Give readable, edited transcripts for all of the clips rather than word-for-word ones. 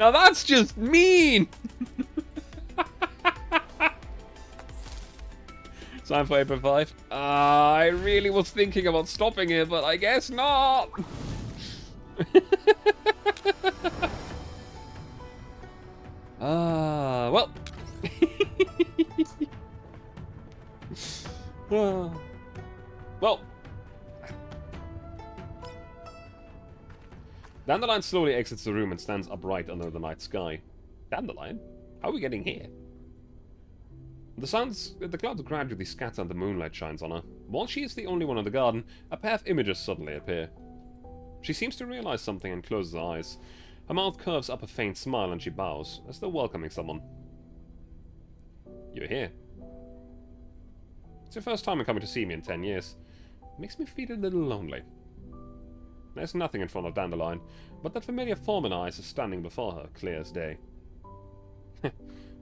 Now that's just mean! Time for April 5. I really was thinking about stopping it, but I guess not! Well. Well. Dandelion slowly exits the room and stands upright under the night sky. Dandelion? How are we getting here? The clouds gradually scatter and the moonlight shines on her. While she is the only one in the garden, a pair of images suddenly appear. She seems to realize something and closes her eyes. Her mouth curves up a faint smile and she bows, as though welcoming someone. You're here. It's your first time in coming to see me in 10 years. It makes me feel a little lonely. There's nothing in front of Dandelion, but that familiar form in eyes is standing before her, clear as day. We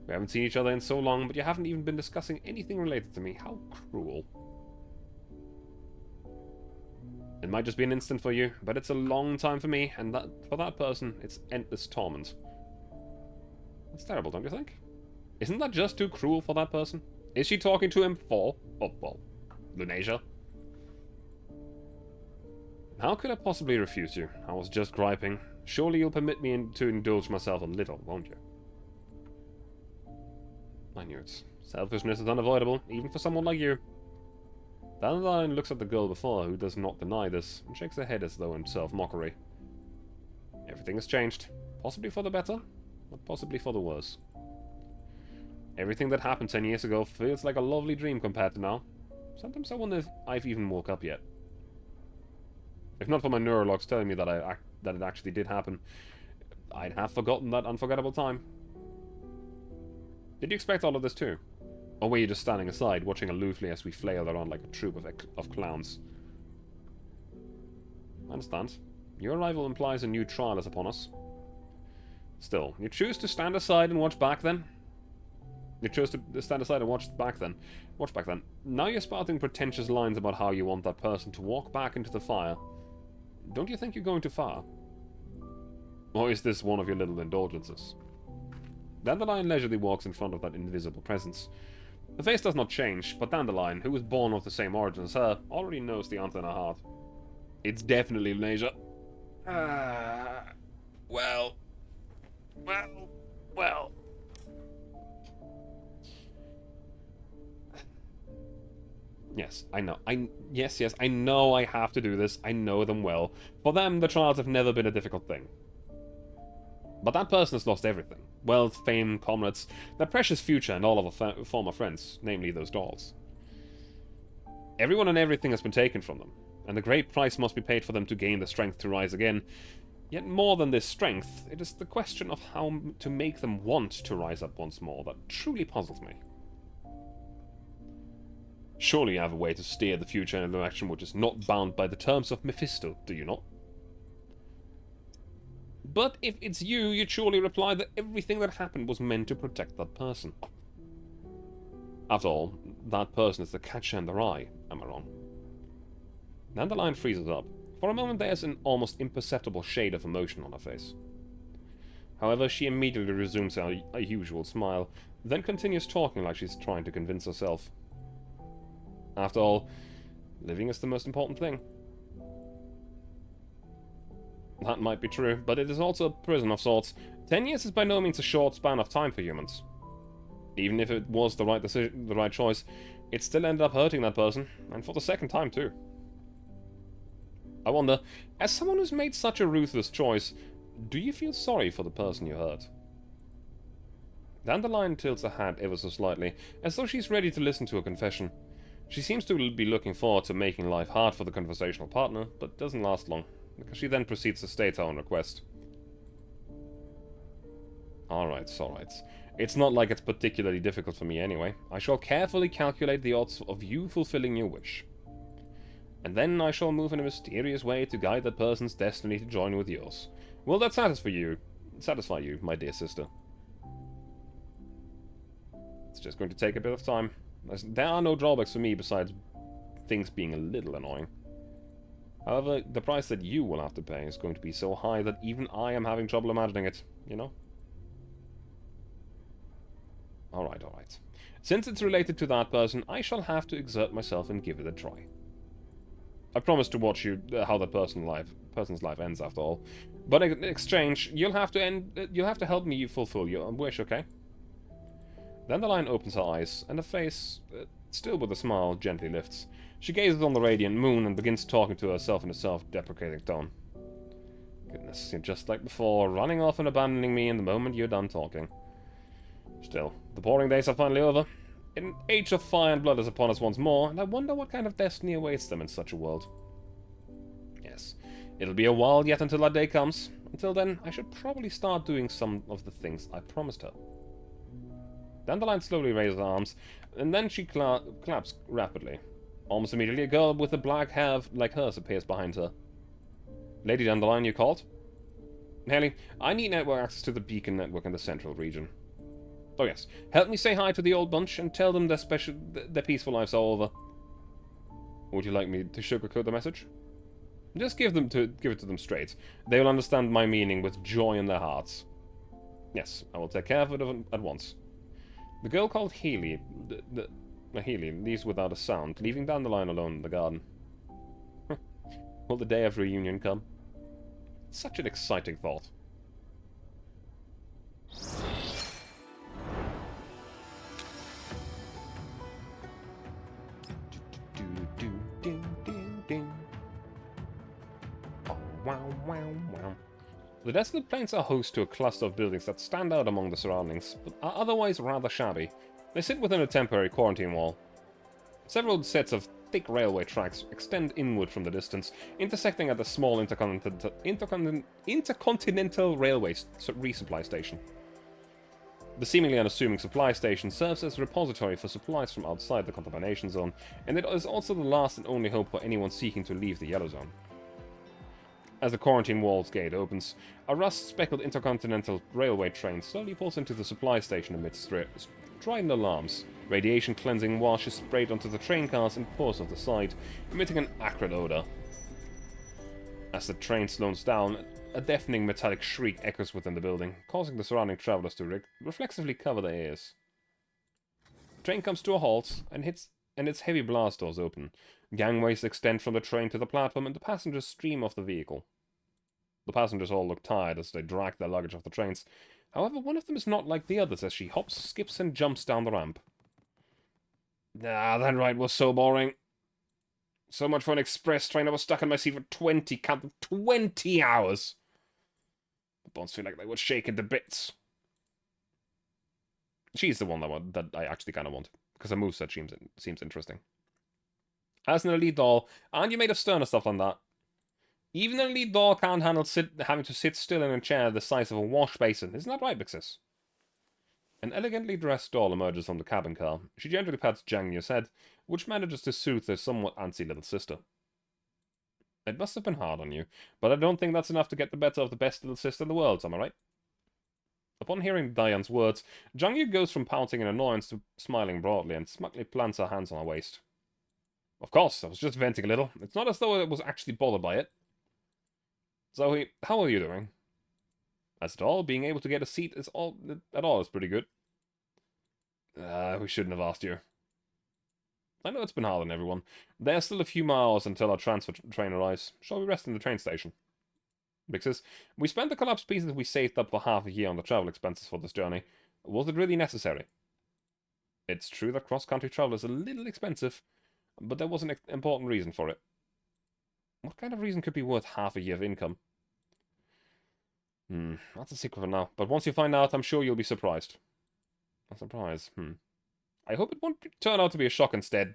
haven't seen each other in so long, but you haven't even been discussing anything related to me. How cruel. It might just be an instant for you, but it's a long time for me, and for that person, it's endless torment. That's terrible, don't you think? Isn't that just too cruel for that person? Is she talking to him for... oh, well, Lunasia? How could I possibly refuse you? I was just griping. Surely you'll permit me to indulge myself a little, won't you? I knew it. Selfishness is unavoidable, even for someone like you. Dandelion looks at the girl before her, who does not deny this, and shakes her head as though in self-mockery. Everything has changed. Possibly for the better, but possibly for the worse. Everything that happened 10 years ago feels like a lovely dream compared to now. Sometimes I wonder if I've even woke up yet. If not for my neurologs telling me that it actually did happen, I'd have forgotten that unforgettable time. Did you expect all of this too? Or were you just standing aside, watching aloofly as we flailed around like a troop of clowns? I understand. Your arrival implies a new trial is upon us. Still, you choose to stand aside and watch back then? You chose to stand aside and watch back then. Watch back then. Now you're spouting pretentious lines about how you want that person to walk back into the fire. Don't you think you're going too far? Or is this one of your little indulgences? Dandelion leisurely walks in front of that invisible presence. The face does not change, but Dandelion, who was born of the same origin as her, already knows the answer in her heart. It's definitely Lunasia. Well. Yes, I know. Yes, I know I have to do this. I know them well. For them, the trials have never been a difficult thing. But that person has lost everything. Wealth, fame, comrades, their precious future, and all of her former friends, namely those dolls. Everyone and everything has been taken from them, and a great price must be paid for them to gain the strength to rise again. Yet more than this strength, it is the question of how to make them want to rise up once more that truly puzzles me. Surely you have a way to steer the future in a direction which is not bound by the terms of Mephisto, do you not? But if it's you, you'd surely reply that everything that happened was meant to protect that person. After all, that person is the catcher in the rye, am I wrong? Dandelion freezes up. For a moment there's an almost imperceptible shade of emotion on her face. However, she immediately resumes her usual smile, then continues talking like she's trying to convince herself. After all, living is the most important thing. That might be true, but it is also a prison of sorts. 10 years is by no means a short span of time for humans. Even if it was the right decision, the right choice, it still ended up hurting that person, and for the second time too. I wonder, as someone who's made such a ruthless choice, do you feel sorry for the person you hurt? Dandelion tilts her head ever so slightly, as though she's ready to listen to a confession. She seems to be looking forward to making life hard for the conversational partner, but doesn't last long, because she then proceeds to state her own request. Alright. It's not like it's particularly difficult for me anyway. I shall carefully calculate the odds of you fulfilling your wish. And then I shall move in a mysterious way to guide that person's destiny to join with yours. Will that satisfy you, my dear sister? It's just going to take a bit of time. There are no drawbacks for me besides things being a little annoying. However, the price that you will have to pay is going to be so high that even I am having trouble imagining it, you know? Alright, alright. Since it's related to that person, I shall have to exert myself and give it a try. I promise to watch you how that person's life ends after all. But in exchange, you'll have to help me fulfill your wish, okay? Dandelion opens her eyes, and her face, still with a smile, gently lifts. She gazes on the radiant moon and begins talking to herself in a self-deprecating tone. Goodness, you're just like before, running off and abandoning me in the moment you're done talking. Still, the boring days are finally over. An age of fire and blood is upon us once more, and I wonder what kind of destiny awaits them in such a world. Yes, it'll be a while yet until that day comes. Until then, I should probably start doing some of the things I promised her. Dandelion slowly raises her arms, and then she claps rapidly. Almost immediately, a girl with a black hair like hers appears behind her. Lady Dandelion, you called? Haley, I need network access to the beacon network in the central region. Oh yes, help me say hi to the old bunch and tell them their peaceful lives are over. Would you like me to sugarcoat the message? Just give it to them straight. They will understand my meaning with joy in their hearts. Yes, I will take care of it at once. The girl called Healy leaves without a sound, leaving Dandelion alone in the garden. Will the day of reunion come? Such an exciting thought. The desolate plains are host to a cluster of buildings that stand out among the surroundings, but are otherwise rather shabby. They sit within a temporary quarantine wall. Several sets of thick railway tracks extend inward from the distance, intersecting at a small intercontinental railway resupply station. The seemingly unassuming supply station serves as a repository for supplies from outside the contamination zone, and it is also the last and only hope for anyone seeking to leave the Yellow Zone. As the quarantine wall's gate opens, a rust-speckled intercontinental railway train slowly pulls into the supply station amidst strident alarms. Radiation cleansing wash is sprayed onto the train cars and pours off the side, emitting an acrid odor. As the train slows down, a deafening metallic shriek echoes within the building, causing the surrounding travelers to reflexively cover their ears. The train comes to a halt, and its heavy blast doors open. Gangways extend from the train to the platform, and the passengers stream off the vehicle. The passengers all look tired as they drag their luggage off the trains. However, one of them is not like the others as she hops, skips, and jumps down the ramp. Ah, that ride was so boring. So much for an express train. I was stuck in my seat for 20 hours. The bones feel like they were shaken to bits. She's the one that I actually kind of want, because her moveset seems interesting. As an elite doll, aren't you made of sterner stuff than that? Even an elite doll can't handle having to sit still in a chair the size of a wash basin. Isn't that right, Bixis? An elegantly dressed doll emerges from the cabin car. She gently pats Zhang Yu's head, which manages to soothe her somewhat antsy little sister. It must have been hard on you, but I don't think that's enough to get the better of the best little sister in the world, am I right? Upon hearing Diane's words, Zhang Yu goes from pouting in annoyance to smiling broadly and smugly plants her hands on her waist. Of course, I was just venting a little. It's not as though I was actually bothered by it. Zoe, how are you doing? As at all, being able to get a seat is pretty good. We shouldn't have asked you. I know it's been hard on everyone. There are still a few miles until our transfer train arrives. Shall we rest in the train station? Because we spent the collapsed pieces we saved up for half a year on the travel expenses for this journey. Was it really necessary? It's true that cross-country travel is a little expensive, but there was an important reason for it. What kind of reason could be worth half a year of income? That's a secret for now. But once you find out, I'm sure you'll be surprised. A surprise, I hope it won't turn out to be a shock instead.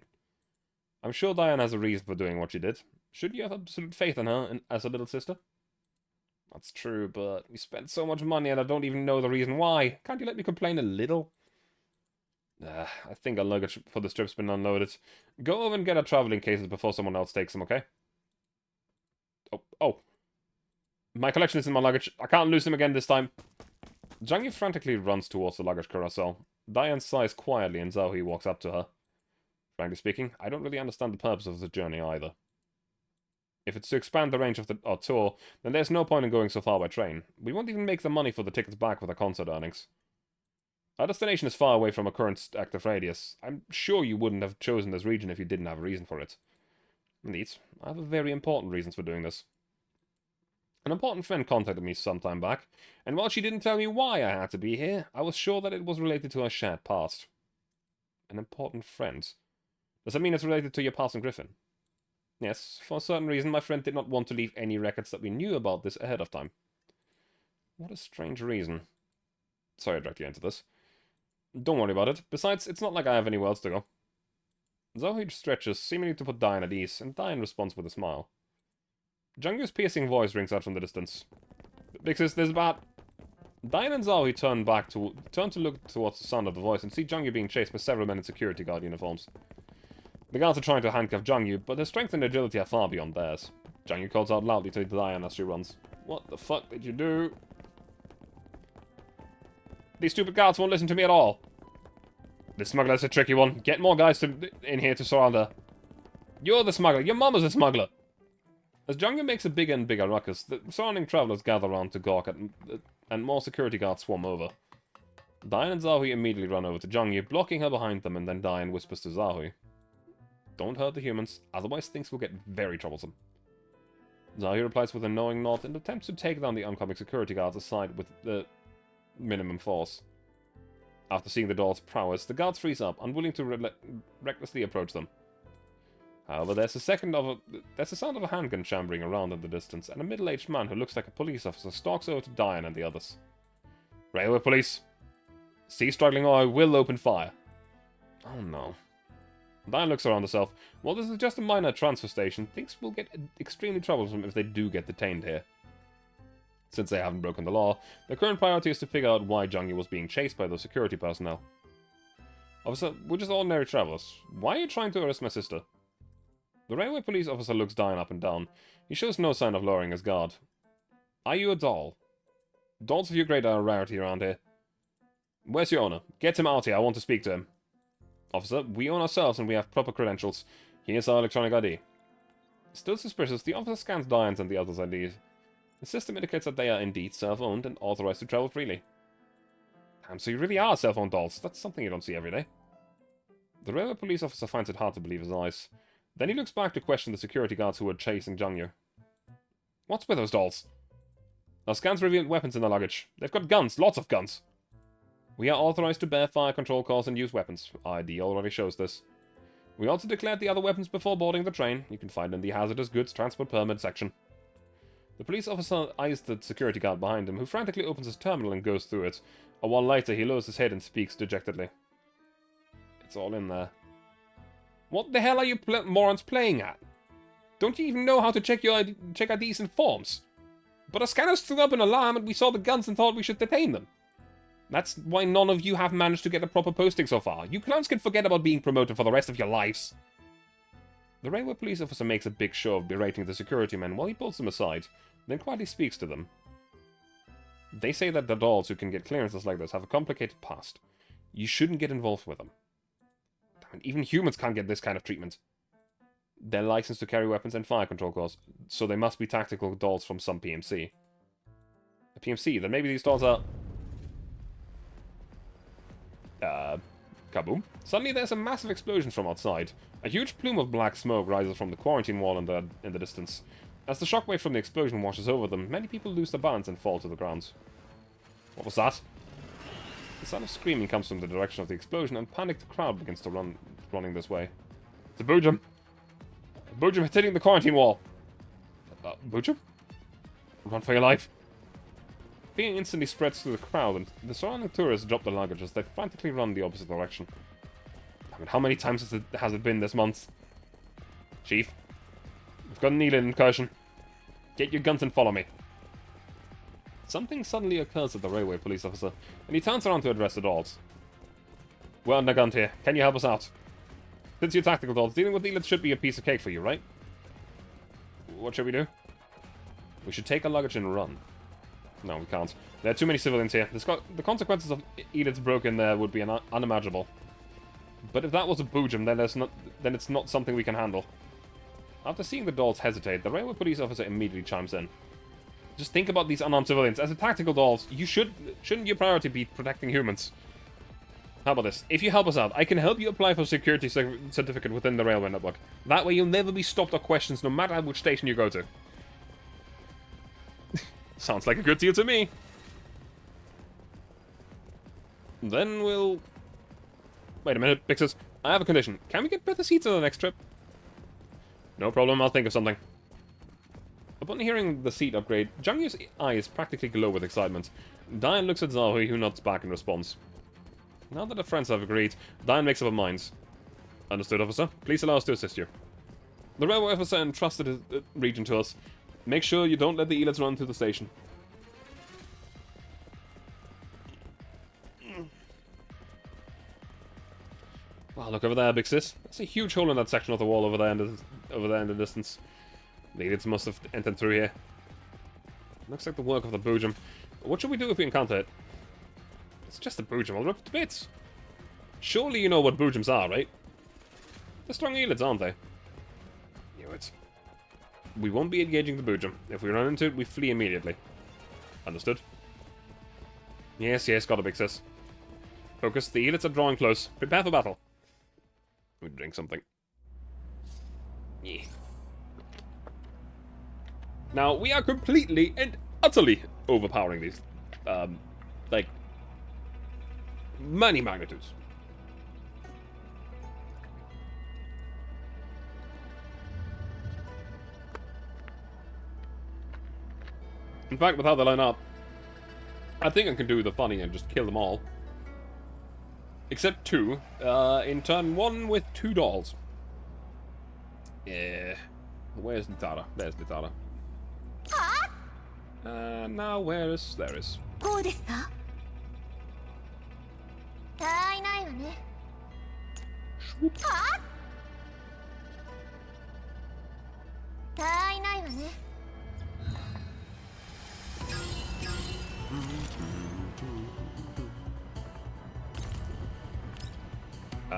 I'm sure Diane has a reason for doing what she did. Should you have absolute faith in her as a little sister? That's true, but we spent so much money and I don't even know the reason why. Can't you let me complain a little? I think our luggage for this trip's been unloaded. Go over and get our traveling cases before someone else takes them, okay? Oh. My collection is in my luggage. I can't lose them again this time. Zhang Yu frantically runs towards the luggage carousel. Diane sighs quietly and Zhao He walks up to her. Frankly speaking, I don't really understand the purpose of the journey either. If it's to expand the range of our tour, then there's no point in going so far by train. We won't even make the money for the tickets back with our concert earnings. Our destination is far away from a current active radius. I'm sure you wouldn't have chosen this region if you didn't have a reason for it. Indeed, I have a very important reason for doing this. An important friend contacted me some time back, and while she didn't tell me why I had to be here, I was sure that it was related to our shared past. An important friend? Does that mean it's related to your past in Griffin? Yes, for a certain reason, my friend did not want to leave any records that we knew about this ahead of time. What a strange reason. Sorry I dragged you into this. Don't worry about it. Besides, it's not like I have anywhere else to go. Zoe stretches, seemingly to put Diane at ease, and Diane responds with a smile. Jungyu's piercing voice rings out from the distance. Because there's about... Diane and Zoe turn to look towards the sound of the voice and see Jungyu being chased by several men in security guard uniforms. The guards are trying to handcuff Jungyu, but their strength and agility are far beyond theirs. Jungyu calls out loudly to Diane as she runs. What the fuck did you do? These stupid guards won't listen to me at all. This smuggler's a tricky one. Get more guys in here to surround her. You're the smuggler. Your mama's a smuggler. As Jungyu makes a bigger and bigger ruckus, the surrounding travelers gather around to gawk at, and more security guards swarm over. Diane and Zahui immediately run over to Jungyu, blocking her behind them, and then Diane whispers to Zahui. Don't hurt the humans, otherwise things will get very troublesome. Zahui replies with a knowing nod and attempts to take down the oncoming security guards aside with the minimum force. After seeing the doll's prowess, the guards freeze up, unwilling to recklessly approach them. However, there's a sound of a handgun chambering around in the distance, and a middle-aged man who looks like a police officer stalks over to Diane and the others. Railway police! See struggling or I will open fire. Oh no. Diane looks around herself. While this is just a minor transfer station, things will get extremely troublesome if they do get detained here. Since they haven't broken the law, the current priority is to figure out why Jungyu was being chased by those security personnel. Officer, we're just ordinary travelers. Why are you trying to arrest my sister? The railway police officer looks Diane up and down. He shows no sign of lowering his guard. Are you a doll? Dolls of your grade are a rarity around here. Where's your owner? Get him out here, I want to speak to him. Officer, we own ourselves and we have proper credentials. Here's our electronic ID. Still suspicious, the officer scans Diane's and the others' IDs. The system indicates that they are indeed self-owned and authorized to travel freely. Damn, so you really are self-owned dolls. That's something you don't see every day. The railway police officer finds it hard to believe his eyes. Then he looks back to question the security guards who were chasing Jungyu. What's with those dolls? Our scans revealed weapons in the luggage. They've got guns, lots of guns. We are authorized to bear fire control calls and use weapons. Our ID already shows this. We also declared the other weapons before boarding the train. You can find in the hazardous goods transport permit section. The police officer eyes the security guard behind him, who frantically opens his terminal and goes through it. A while later, he lowers his head and speaks dejectedly. It's all in there. What the hell are you morons playing at? Don't you even know how to check IDs and forms? But our scanners threw up an alarm and we saw the guns and thought we should detain them. That's why none of you have managed to get a proper posting so far. You clowns can forget about being promoted for the rest of your lives. The railway police officer makes a big show of berating the security men while he pulls them aside, then quietly speaks to them. They say that the dolls who can get clearances like this have a complicated past. You shouldn't get involved with them. Even humans can't get this kind of treatment. They're licensed to carry weapons and fire control calls, so they must be tactical dolls from some PMC. A PMC? Then maybe these dolls are... Kaboom. Suddenly there's a massive explosion from outside. A huge plume of black smoke rises from the quarantine wall in the distance. As the shockwave from the explosion washes over them, many people lose their balance and fall to the ground. What was that? The sound of screaming comes from the direction of the explosion, and panicked crowd begins to running this way. It's a Boojum! A Boojum hitting the quarantine wall! Boojum? Run for your life! Fear instantly spreads through the crowd, and the surrounding tourists drop their luggage as they frantically run the opposite direction. I mean, how many times has it been this month? Chief, we've got an Elin incursion. Get your guns and follow me. Something suddenly occurs at the railway police officer, and he turns around to address the dolls. We're undergunned here. Can you help us out? Since you're tactical dolls, dealing with Elith should be a piece of cake for you, right? What should we do? We should take our luggage and run. No, we can't. There are too many civilians here. The consequences of Elith's broken there would be unimaginable. But if that was a Boojum, then it's not something we can handle. After seeing the dolls hesitate, the railway police officer immediately chimes in. Just think about these unarmed civilians. As a tactical dolls, shouldn't your priority be protecting humans? How about this? If you help us out, I can help you apply for a security certificate within the railway network. That way you'll never be stopped or questioned no matter which station you go to. Sounds like a good deal to me. Then we'll... Wait a minute, Pixis. I have a condition. Can we get better seats on the next trip? No problem, I'll think of something. Upon hearing the seat upgrade, Jangyo's eyes practically glow with excitement. Diane looks at Zahui, who nods back in response. Now that the friends have agreed, Diane makes up her minds. Understood, officer. Please allow us to assist you. The railway officer entrusted his region to us. Make sure you don't let the Elits run through the station. Wow, look over there, big sis. There's a huge hole in that section of the wall over there in the distance. The Elits must have entered through here. Looks like the work of the Boojum. What should we do if we encounter it? It's just a Boojum. I'll rip it to bits. Surely you know what Boojums are, right? They're strong Elids, aren't they? Knew it. We won't be engaging the Boojum. If we run into it, we flee immediately. Understood? Yes, yes, got a big sis. Focus, the Elids are drawing close. Prepare for battle. We drink something. Yeah. Now, we are completely and utterly overpowering these. Like, many magnitudes. In fact, with how they line up, I think I can do the funny and just kill them all. Except two. In turn one with 2 dolls. Yeah. Where's Nitara? There's Nitara. Now where is... There is. Swoop.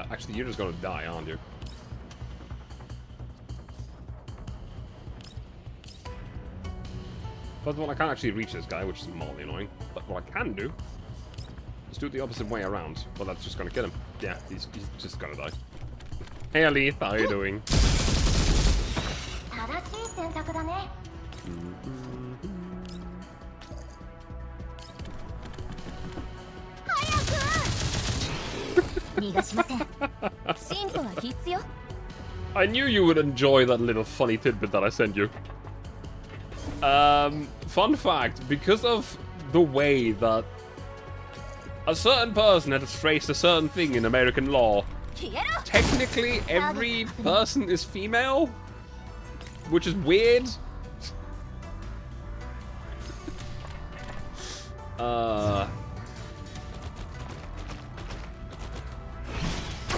Actually, you're just gonna die, aren't you? First of all, I can't actually reach this guy, which is mildly annoying. But what I can do is do it the opposite way around. Well, that's just gonna kill him. Yeah, he's just gonna die. Hey, Alith, how are you doing? I knew you would enjoy that little funny tidbit that I sent you. Fun fact, because of the way that a certain person had phrased a certain thing in American law, technically every person is female, which is weird.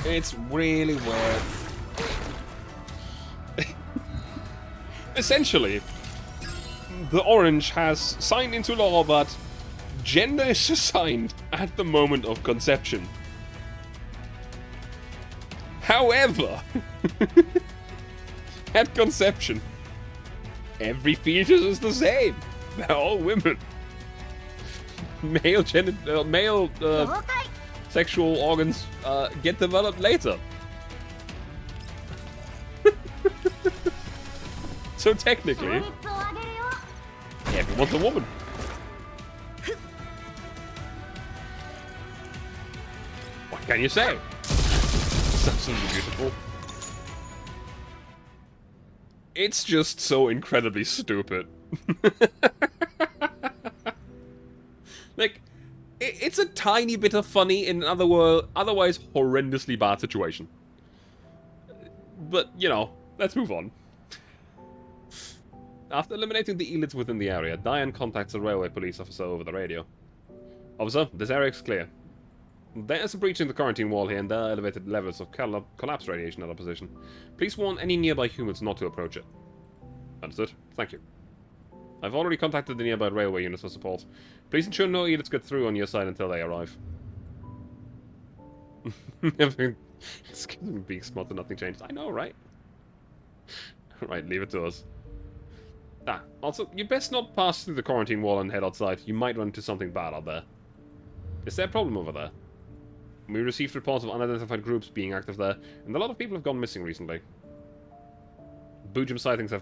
It's really weird. Essentially, the Orange has signed into law that gender is assigned at the moment of conception. However, at conception, every fetus is the same. They're all women. Male sexual organs get developed later. So technically, everyone's a woman. What can you say? It's absolutely beautiful. It's just so incredibly stupid. Like, it's a tiny bit of funny in an otherwise horrendously bad situation. But, you know, let's move on. After eliminating the elites within the area, Diane contacts a railway police officer over the radio. Officer, this area is clear. There is a breach in the quarantine wall here and there are elevated levels of collapse radiation at our position. Please warn any nearby humans not to approach it. Understood. Thank you. I've already contacted the nearby railway units for support. Please ensure no elites get through on your side until they arrive. It's being smart and nothing changed. I know, right? Right, leave it to us. Ah, also, you best not pass through the quarantine wall and head outside. You might run into something bad out there. Is there a problem over there? We received reports of unidentified groups being active there, and a lot of people have gone missing recently. Boojum sightings has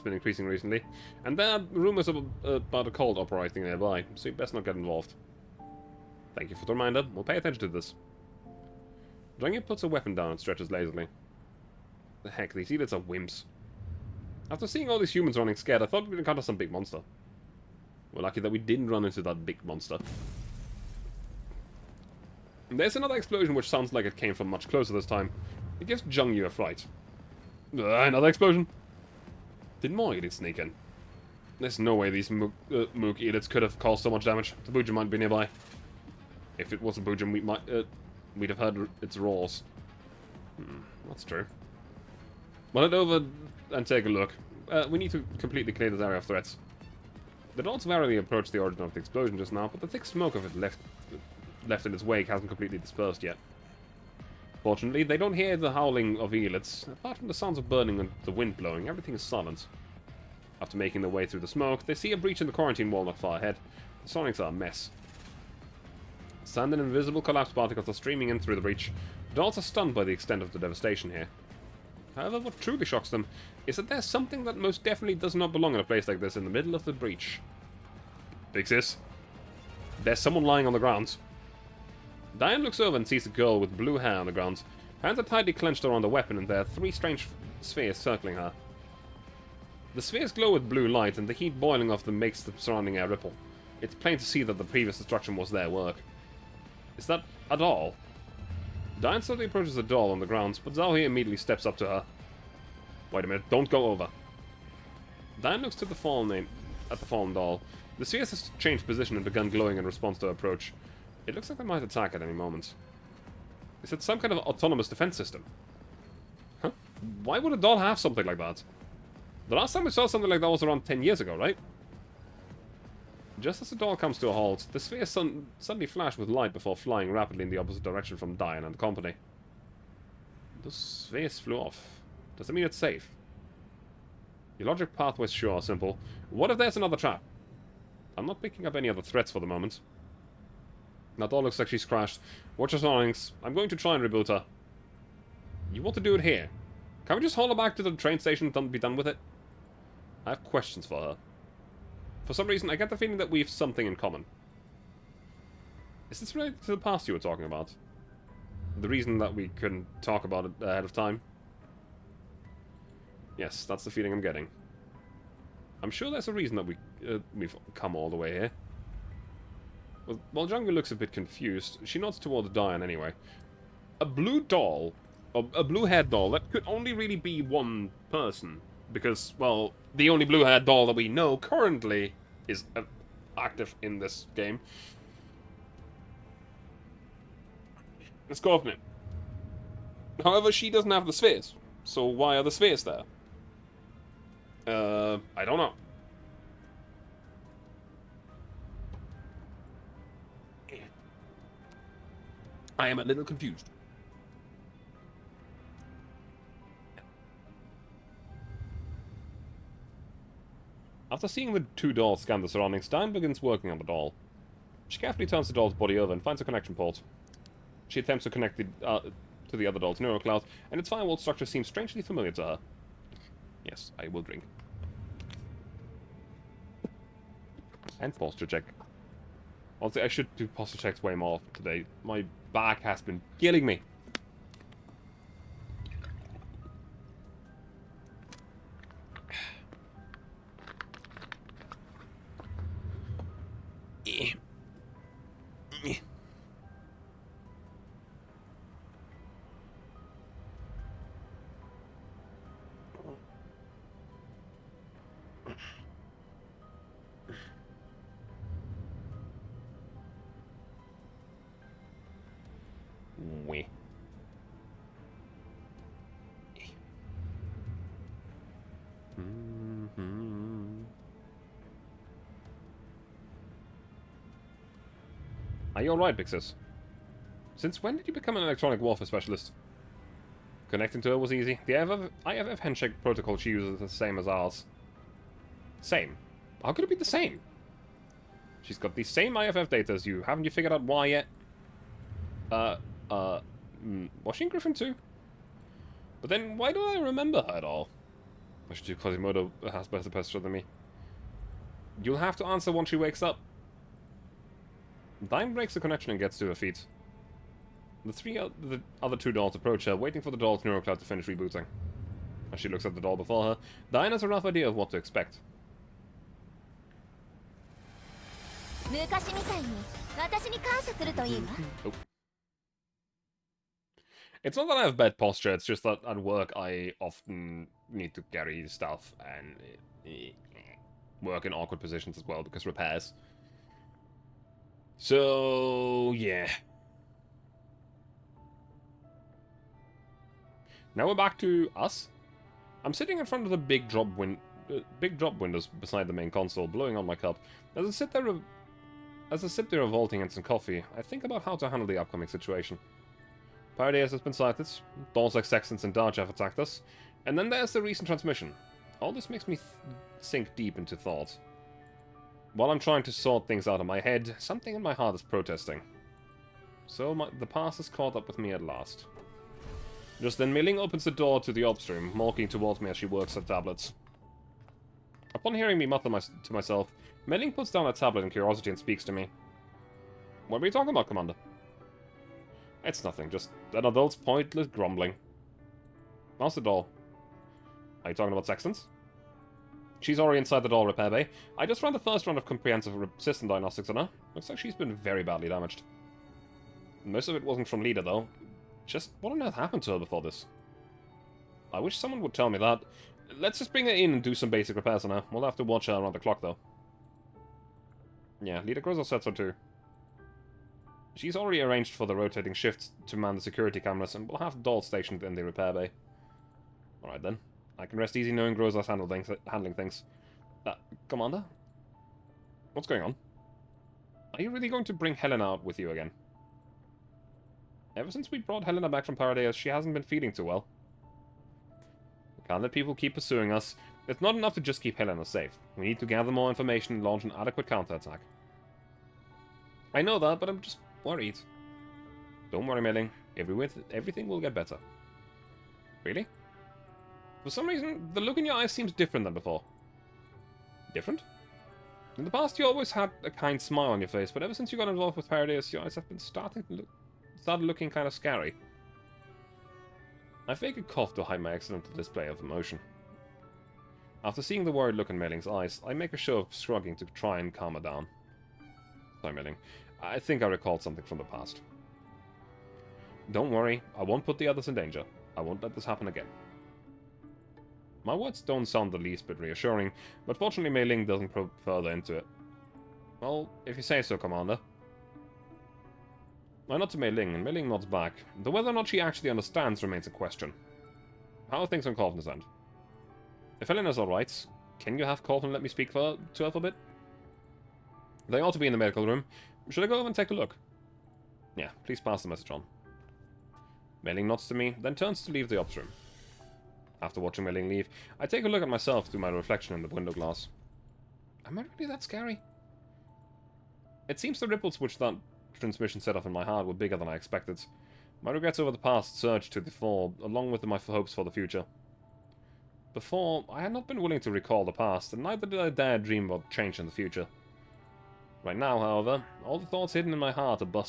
been increasing recently, and there are rumors about a cult operating nearby, so you best not get involved. Thank you for the reminder. We'll pay attention to this. Zhang puts a weapon down and stretches lazily. The heck, these idiots are wimps. After seeing all these humans running scared, I thought we'd encounter some big monster. We're lucky that we didn't run into that big monster. There's another explosion which sounds like it came from much closer this time. It gives Zhang Yu a fright. Another explosion! Did more idiots sneak in? There's no way these Mook idiots could have caused so much damage. The Boojum might be nearby. If it was a Boojum, we'd have heard its roars. That's true. We'll head over and take a look. We need to completely clear this area of threats. The dots warily approached the origin of the explosion just now, but the thick smoke of it left in its wake hasn't completely dispersed yet. Fortunately, they don't hear the howling of eelets. Apart from the sounds of burning and the wind blowing, everything is silent. After making their way through the smoke, they see a breach in the quarantine wall not far ahead. The surroundings are a mess. Sand and invisible collapsed particles are streaming in through the breach. The dolls are stunned by the extent of the devastation here. However, what truly shocks them is that there's something that most definitely does not belong in a place like this in the middle of the breach. Big sis. There's someone lying on the ground. Diane looks over and sees a girl with blue hair on the ground. Hands are tightly clenched around the weapon, and there are 3 strange spheres circling her. The spheres glow with blue light, and the heat boiling off them makes the surrounding air ripple. It's plain to see that the previous destruction was their work. Is that a doll? Diane slowly approaches the doll on the ground, but Zhao immediately steps up to her. Wait a minute, don't go over. Diane looks to the fallen doll. The spheres has changed position and begun glowing in response to her approach. It looks like they might attack at any moment. Is it some kind of autonomous defense system? Huh? Why would a doll have something like that? The last time we saw something like that was around 10 years ago, right? Just as the doll comes to a halt, the spheres suddenly flash with light before flying rapidly in the opposite direction from Diane and company. The spheres flew off. Does that mean it's safe? Your logic pathways sure are simple. What if there's another trap? I'm not picking up any other threats for the moment. That doll looks like she's crashed. Watch her surroundings. I'm going to try and reboot her. You want to do it here? Can we just haul her back to the train station and be done with it? I have questions for her. For some reason, I get the feeling that we have something in common. Is this related to the past you were talking about? The reason that we couldn't talk about it ahead of time? Yes, that's the feeling I'm getting. I'm sure there's a reason that we've come all the way here. While Jungle looks a bit confused, she nods towards Diane anyway. A blue doll, or a blue-haired doll, that could only really be one person. Because, well, the only blue-haired doll that we know currently is active in this game. Let's go open it. However, she doesn't have the spheres. So why are the spheres there? I don't know. I am a little confused. After seeing the 2 dolls scan the surroundings, Diane begins working on the doll. She carefully turns the doll's body over and finds a connection port. She attempts to connect to the other doll's neural cloud, and its firewall structure seems strangely familiar to her. Yes, I will drink. And posture check. Honestly, I should do posture checks way more today. My back has been killing me. Are you alright, Big Sis? Since when did you become an electronic warfare specialist? Connecting to her was easy. The IFF handshake protocol she uses is the same as ours. Same? How could it be the same? She's got the same IFF data as you. Haven't you figured out why yet? Uh, was she in Griffin too? But then, why do I remember her at all? I should do Quasimodo has better posture than me. You'll have to answer once she wakes up. Dime breaks the connection and gets to her feet. The other two dolls approach her, waiting for the doll's neurocloud to finish rebooting. As she looks at the doll before her, Diane has a rough idea of what to expect. Oh. It's not that I have bad posture, it's just that at work I often need to carry stuff and work in awkward positions as well because repairs. So, yeah. Now we're back to us. I'm sitting in front of the big drop windows beside the main console, blowing on my cup. As I sip there revolting in some coffee, I think about how to handle the upcoming situation. Paradias has been sighted, dolls like Sextons and Darch have attacked us, and then there's the recent transmission. All this makes me sink deep into thought. While I'm trying to sort things out in my head, something in my heart is protesting. So the past has caught up with me at last. Just then, Mei-Ling opens the door to the ops room, walking towards me as she works her tablets. Upon hearing me mutter to myself, Mei-Ling puts down her tablet in curiosity and speaks to me. What were you talking about, Commander? It's nothing, just an adult's pointless grumbling. How's the doll? Are you talking about Sextons? She's already inside the doll repair bay. I just ran the first round of comprehensive system diagnostics on her. Looks like she's been very badly damaged. Most of it wasn't from Leader, though. Just what on earth happened to her before this? I wish someone would tell me that. Let's just bring her in and do some basic repairs on her. We'll have to watch her around the clock, though. Yeah, Leader Grozo said so too. She's already arranged for the rotating shifts to man the security cameras, and we'll have the doll stationed in the repair bay. Alright then. I can rest easy knowing Grozo's handling things. Commander? What's going on? Are you really going to bring Helena out with you again? Ever since we brought Helena back from Paradias, she hasn't been feeling too well. We can't let people keep pursuing us. It's not enough to just keep Helena safe. We need to gather more information and launch an adequate counterattack. I know that, but I'm just worried. Don't worry, Mei-Ling. Everything will get better. Really? For some reason, the look in your eyes seems different than before. Different? In the past, you always had a kind smile on your face, but ever since you got involved with Paradias, your eyes have been started looking kind of scary. I fake a cough to hide my excellent display of emotion. After seeing the worried look in Mei-Ling's eyes, I make a show of shrugging to try and calm her down. Sorry, Mei-Ling. I think I recalled something from the past. Don't worry, I won't put the others in danger. I won't let this happen again. My words don't sound the least bit reassuring, but fortunately Mei-Ling doesn't probe further into it. Well, if you say so, Commander. I nod to Mei-Ling, and Mei-Ling nods back, though whether or not she actually understands remains a question. How are things on Colton's end? If Helena's alright, can you have Colton let me speak to her for a bit? They ought to be in the medical room. Should I go over and take a look? Yeah, please pass the message on. Mei-Ling nods to me, then turns to leave the ops room. After watching Mei-Ling leave, I take a look at myself through my reflection in the window glass. Am I really that scary? It seems the ripples which that transmission set off in my heart were bigger than I expected. My regrets over the past surged to the fore, along with my hopes for the future. Before, I had not been willing to recall the past, and neither did I dare dream about change in the future. Right now, however, all the thoughts hidden in my heart are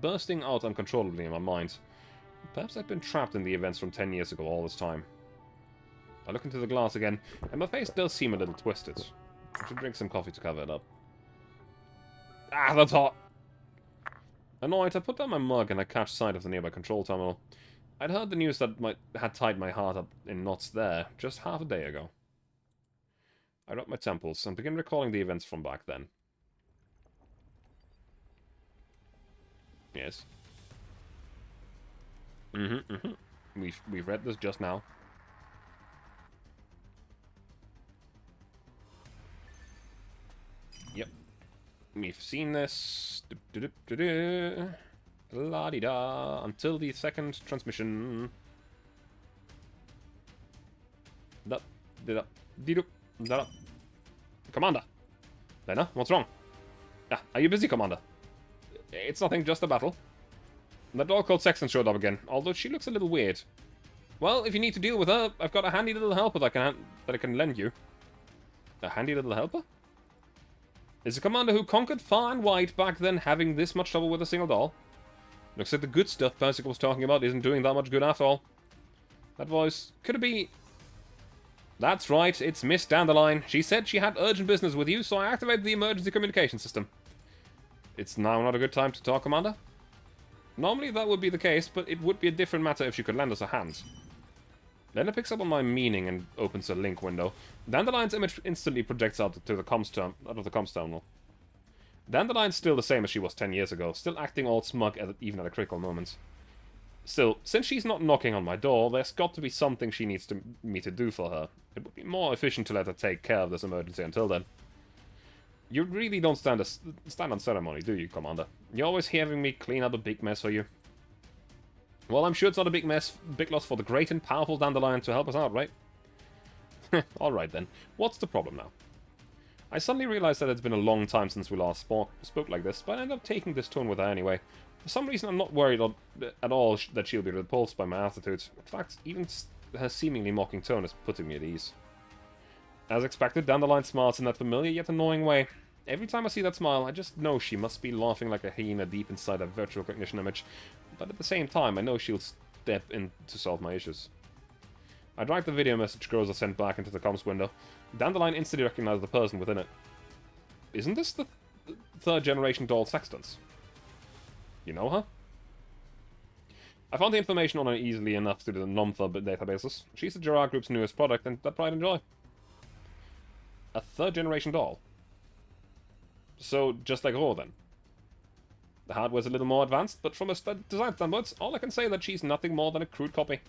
bursting out uncontrollably in my mind. Perhaps I've been trapped in the events from 10 years ago all this time. I look into the glass again, and my face does seem a little twisted. I should drink some coffee to cover it up. Ah, that's hot! Annoyed, I put down my mug and I catch sight of the nearby control terminal. I'd heard the news that had tied my heart up in knots there just half a day ago. I rub my temples and begin recalling the events from back then. Yes. We've read this just now. Yep. We've seen this. La-di-da. Until the second transmission. Commander! Lena, what's wrong? Ah, are you busy, Commander? It's nothing, just a battle. The doll called Sexton showed up again, although she looks a little weird. Well, if you need to deal with her, I've got a handy little helper that I can lend you. A handy little helper? Is a commander who conquered far and wide back then having this much trouble with a single doll? Looks like the good stuff Persica was talking about isn't doing that much good after all. That voice, could it be... That's right, it's Miss Dandelion. She said she had urgent business with you, so I activated the emergency communication system. It's now not a good time to talk, Commander? Normally that would be the case, but it would be a different matter if she could lend us a hand. Lena picks up on my meaning and opens a link window. Dandelion's image instantly projects out to the out of the comms terminal. Dandelion's still the same as she was 10 years ago, still acting all smug even at a critical moment. Still, since she's not knocking on my door, there's got to be something she needs me to do for her. It would be more efficient to let her take care of this emergency until then. You really don't stand on ceremony, do you, Commander? You're always having me clean up a big mess for you. Well, I'm sure it's not a big loss for the great and powerful Dandelion to help us out, right? Alright then, what's the problem now? I suddenly realized that it's been a long time since we last spoke like this, but I ended up taking this tone with her anyway. For some reason, I'm not worried at all that she'll be repulsed by my attitude. In fact, even her seemingly mocking tone is putting me at ease. As expected, Dandelion smiles in that familiar yet annoying way. Every time I see that smile, I just know she must be laughing like a hyena deep inside a virtual cognition image. But at the same time, I know she'll step in to solve my issues. I drag the video message Groza sent back into the comms window. Dandelion instantly recognized the person within it. Isn't this the third generation doll Sextons? You know her? I found the information on her easily enough through the Nomtha databases. She's the Gerard Group's newest product, and that pride and joy. A third generation doll? So, just like Ro, then. The hardware's a little more advanced, but from a design standpoint, all I can say is that she's nothing more than a crude copy.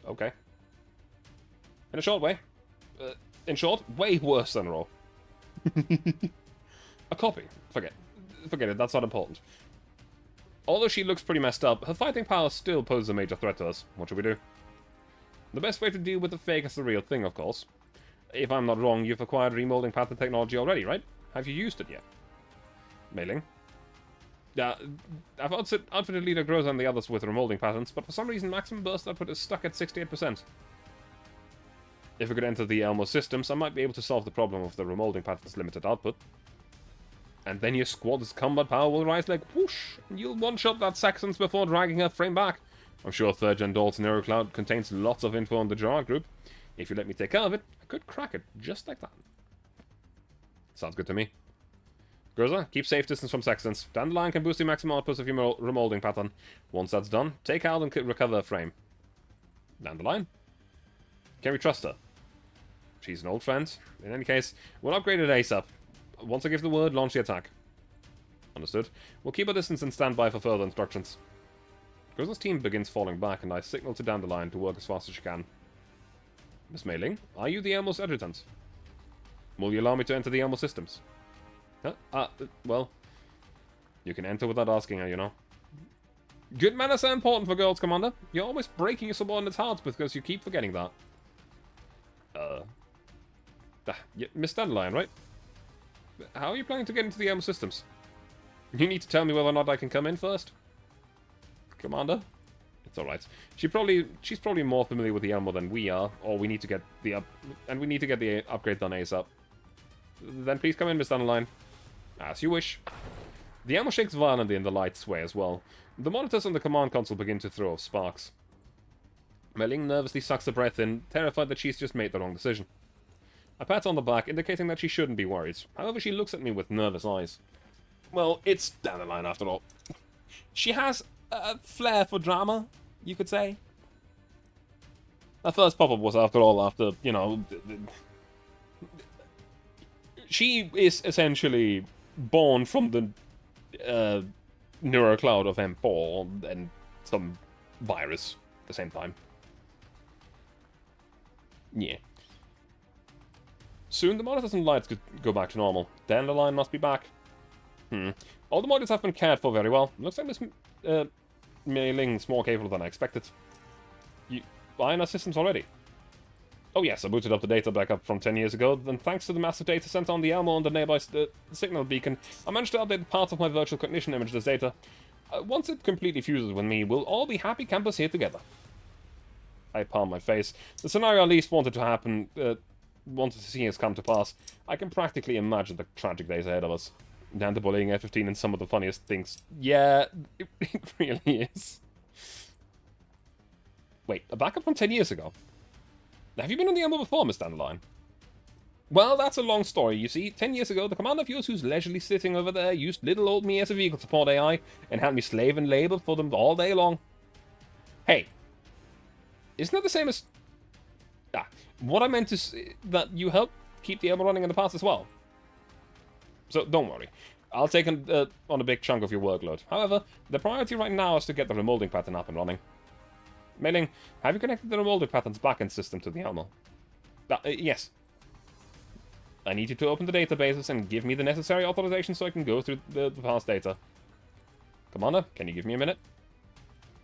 Okay. In a short way. In short, way worse than Ro. A copy. Forget it, that's not important. Although she looks pretty messed up, her fighting power still poses a major threat to us. What should we do? The best way to deal with the fake is the real thing, of course. If I'm not wrong, you've acquired remolding pattern technology already, right? Have you used it yet? Mailing. I've outfitted Leader Groza and the others with remolding patterns, but for some reason maximum burst output is stuck at 68%. If we could enter the Elmo systems, I might be able to solve the problem of the remolding pattern's limited output. And then your squad's combat power will rise like whoosh, and you'll one-shot that Saxons before dragging her frame back. I'm sure 3rd Gen Doll's NeuroCloud contains lots of info on the Gerard Group. If you let me take care of it, I could crack it just like that. Sounds good to me. Groza, keep safe distance from Sextons. Dandelion can boost the maximum output of your remolding pattern. Once that's done, take out and recover her frame. Dandelion? Can we trust her? She's an old friend. In any case, we'll upgrade it ASAP. Once I give the word, launch the attack. Understood. We'll keep our distance and stand by for further instructions. Groza's team begins falling back, and I signal to Dandelion to work as fast as she can. Miss Mailing, are you the Elmo's adjutant? Will you allow me to enter the Elmo systems? Well, you can enter without asking her, you know. Good manners are important for girls, Commander. You're always breaking your subordinates' hearts because you keep forgetting that. Yeah, Miss Dandelion, right? How are you planning to get into the Elmo systems? You need to tell me whether or not I can come in first. Commander? It's alright. She's probably more familiar with the Elmo than we are, or we need to get the upgrade done ASAP. Then please come in, Miss Dandelion. As you wish. The Elmo shakes violently and the lights sway as well. The monitors on the command console begin to throw off sparks. Mei-Ling nervously sucks a breath in, terrified that she's just made the wrong decision. I pat her on the back, indicating that she shouldn't be worried. However, she looks at me with nervous eyes. Well, it's Dandelion after all. She has a flair for drama, you could say. Her first pop-up was, after all, you know... She is essentially born from the NeuroCloud of M4 and some virus at the same time. Yeah. Soon the monitors and lights could go back to normal. Dandelion must be back. All the modules have been cared for very well. Looks like Miss Mei-Ling's more capable than I expected. You buying our systems already? Oh yes, I booted up the data backup from 10 years ago, and thanks to the massive data sent on the Elmo and the nearby signal beacon, I managed to update part of my virtual cognition image to this data. Once it completely fuses with me, we'll all be happy campers here together. I palm my face. The scenario I least wanted to happen, wanted to see us come to pass. I can practically imagine the tragic days ahead of us. And the bullying F-15 and some of the funniest things. Yeah, it really is. Wait, a backup from 10 years ago? Have you been on the Elmo before, Miss Dandelion? Well, that's a long story, you see. 10 years ago, the commander of yours who's leisurely sitting over there used little old me as a vehicle support AI and had me slave and labor for them all day long. Hey, isn't that the same as... what I meant is that you helped keep the Elmo running in the past as well. So, don't worry. I'll take on a big chunk of your workload. However, the priority right now is to get the remolding pattern up and running. Mailing, have you connected the remolding pattern's backend system to the Elmo? Yes. I need you to open the databases and give me the necessary authorization so I can go through the past data. Commander, can you give me a minute?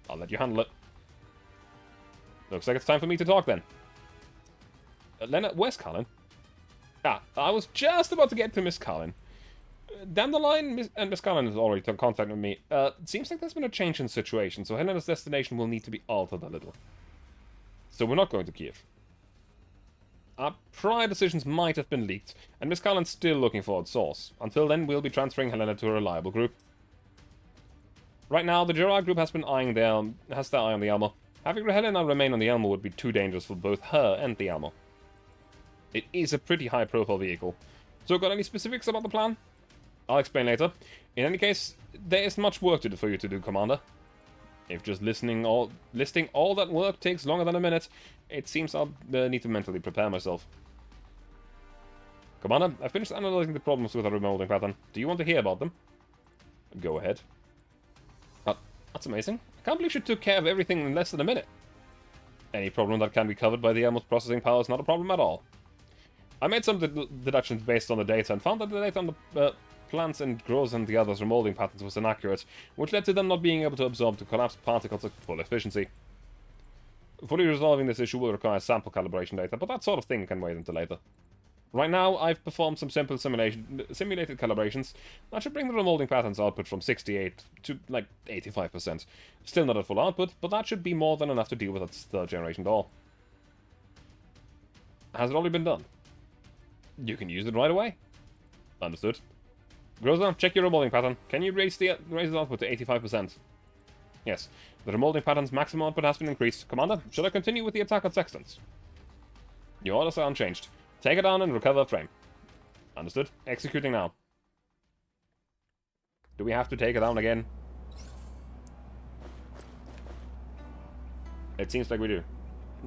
I'll let you handle it. Looks like it's time for me to talk then. Leonard, where's Colin? I was just about to get to Miss Colin. Dandelion and Miss Colin has already took contact with me. It seems like there's been a change in situation, so Helena's destination will need to be altered a little. So we're not going to Kiev. Our prior decisions might have been leaked, and Miss Colin's still looking for its source. Until then, we'll be transferring Helena to a reliable group. Right now, the Gerard group has their eye on the Elmo. Having Helena remain on the Elmo would be too dangerous for both her and the Elmo. It is a pretty high-profile vehicle. So, got any specifics about the plan? I'll explain later. In any case, there is much work to do for you to do, Commander. If just listing all that work takes longer than a minute, it seems I'll need to mentally prepare myself. Commander, I finished analyzing the problems with our remolding pattern. Do you want to hear about them? Go ahead. That's amazing. I can't believe you took care of everything in less than a minute. Any problem that can be covered by the Elmo's processing power is not a problem at all. I made some deductions based on the data and found that the data on the plants and grows and the others' remolding patterns was inaccurate, which led to them not being able to absorb the collapsed particles at full efficiency. Fully resolving this issue will require sample calibration data, but that sort of thing can wait until later. Right now, I've performed some simple simulated calibrations that should bring the remolding patterns output from 68 to, like, 85%. Still not at full output, but that should be more than enough to deal with its third-generation doll. Has it already been done? You can use it right away. Understood. Groza, check your remolding pattern. Can you raise the output to 85%? Yes. The remolding pattern's maximum output has been increased. Commander, should I continue with the attack on Sextons? Your orders are unchanged. Take it down and recover a frame. Understood. Executing now. Do we have to take it down again? It seems like we do.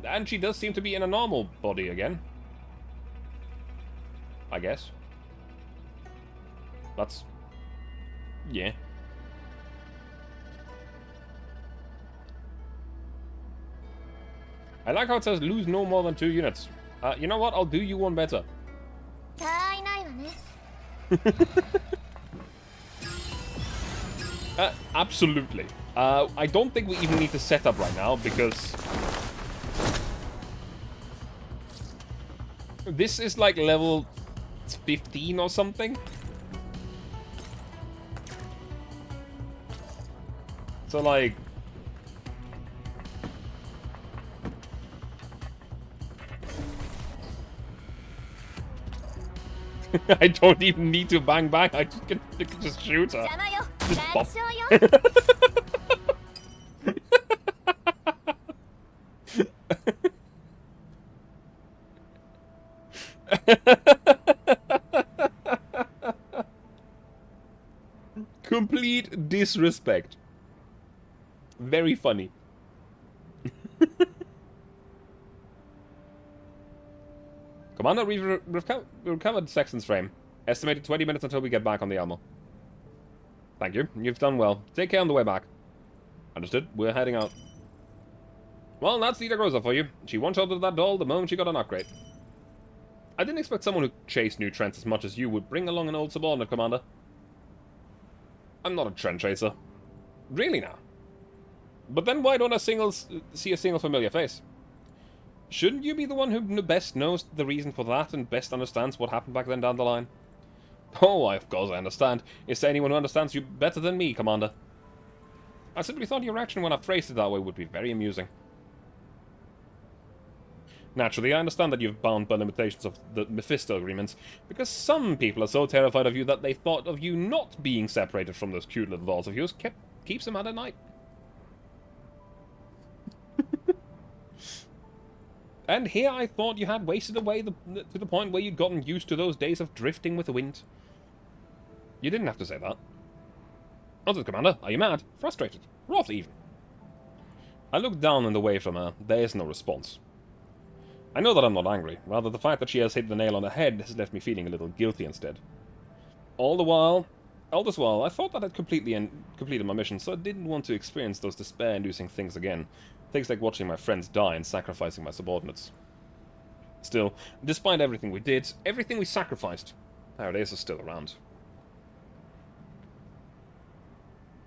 And she does seem to be in a normal body again. I guess. That's... yeah. I like how it says lose no more than 2 units. You know what? I'll do you one better. Absolutely. I don't think we even need to set up right now, because... this is like level 15 or something. So like... I don't even need to bang bang, I can just shoot her. Just pop. Complete disrespect. Very funny. Commander, we've recovered Sexton's frame. Estimated 20 minutes until we get back on the Elmo. Thank you. You've done well. Take care on the way back. Understood. We're heading out. Well, that's Lita Groza for you. She one-shotted that doll the moment she got an upgrade. I didn't expect someone who chased new trends as much as you would bring along an old subordinate, Commander. I'm not a trend chaser. Really now? But then why don't I see a single familiar face? Shouldn't you be the one who best knows the reason for that and best understands what happened back then down the line? Oh, of course I understand. Is there anyone who understands you better than me, Commander? I simply thought your reaction when I phrased it that way would be very amusing. Naturally, I understand that you've bound by limitations of the Mephisto agreements, because some people are so terrified of you that they thought of you not being separated from those cute little dolls of yours keeps them out at night. And here I thought you had wasted away to the point where you'd gotten used to those days of drifting with the wind. You didn't have to say that. Noted, Commander. Are you mad? Frustrated? Wrath even? I look down and away from her. There is no response. I know that I'm not angry. Rather, the fact that she has hit the nail on the head has left me feeling a little guilty instead. All this while, I thought that I'd completed my mission, so I didn't want to experience those despair-inducing things again. Things like watching my friends die and sacrificing my subordinates. Still, despite everything we did, everything we sacrificed, Paradise is still around.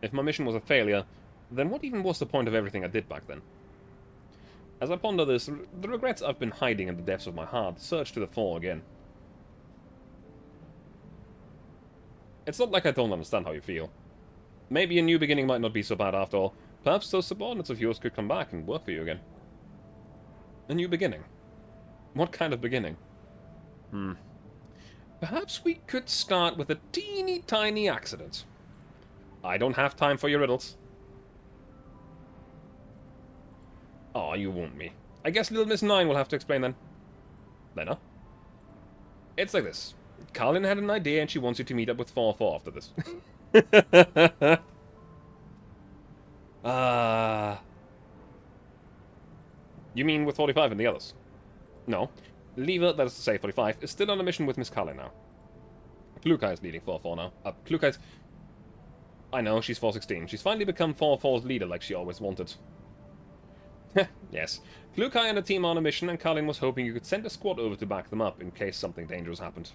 If my mission was a failure, then what even was the point of everything I did back then? As I ponder this, the regrets I've been hiding in the depths of my heart surge to the fore again. It's not like I don't understand how you feel. Maybe a new beginning might not be so bad after all. Perhaps those subordinates of yours could come back and work for you again. A new beginning? What kind of beginning? Perhaps we could start with a teeny tiny accident. I don't have time for your riddles. Aw, you won't me. I guess little Miss Nine will have to explain then. Lena? It's like this. Carlin had an idea and she wants you to meet up with 4-4 after this. You mean with 45 and the others? No. Lever, that is to say 45, is still on a mission with Miss Carlin now. Klukai is leading 4-4 now. Klukai's... I know, she's 416. She's finally become 4-4's leader like she always wanted. Yes. Klukai and the team are on a mission, and Carlin was hoping you could send a squad over to back them up in case something dangerous happened.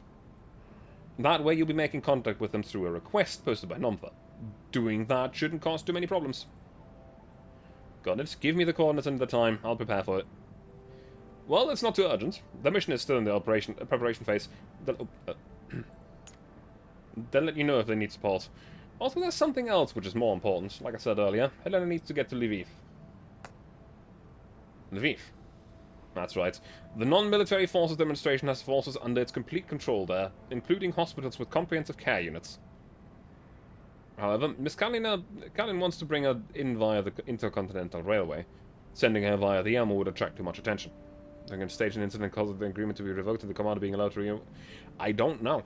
That way you'll be making contact with them through a request posted by Nomtha. Doing that shouldn't cause too many problems. Got it. Give me the coordinates and the time. I'll prepare for it. Well, it's not too urgent. The mission is still in the preparation phase. They'll let you know if they need support. Also, there's something else which is more important. Like I said earlier, Helena needs to get to Lviv. Lviv. That's right. The non-military forces demonstration has forces under its complete control there, including hospitals with comprehensive care units. However, Miss Kalin wants to bring her in via the Intercontinental Railway. Sending her via the Elmo would attract too much attention. They're going to stage an incident causing the agreement to be revoked and the commander being allowed to I don't know.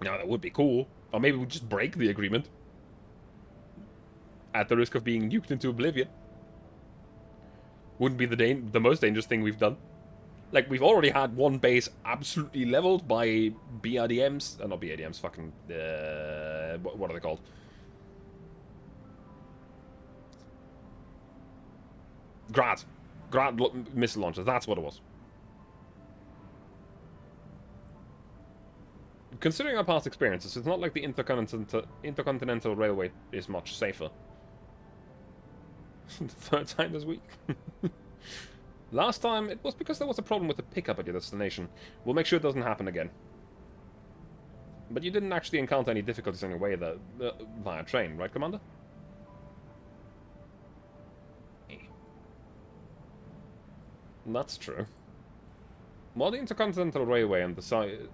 Now, that would be cool. Or maybe we just break the agreement. At the risk of being nuked into oblivion. Wouldn't be the most dangerous thing we've done. Like, we've already had one base absolutely leveled by BRDMs. Not BRDMs, fucking... what are they called? Grad missile launchers, that's what it was. Considering our past experiences, it's not like the Intercontinental Railway is much safer. Third time this week. Last time, it was because there was a problem with the pickup at your destination. We'll make sure it doesn't happen again. But you didn't actually encounter any difficulties on your way there, via train, right, Commander? That's true. While the Intercontinental Railway and the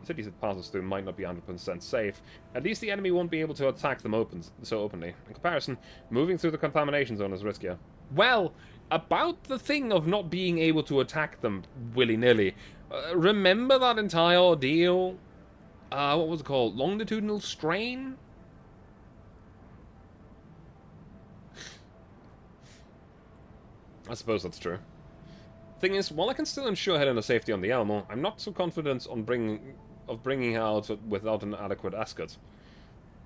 cities it passes through might not be 100% safe, at least the enemy won't be able to attack them so openly. In comparison, moving through the contamination zone is riskier. Well, about the thing of not being able to attack them willy-nilly, remember that entire ordeal? What was it called? Longitudinal strain? I suppose that's true. Thing is, while I can still ensure Helena's safety on the Elmo, I'm not so confident on bringing her out without an adequate escort.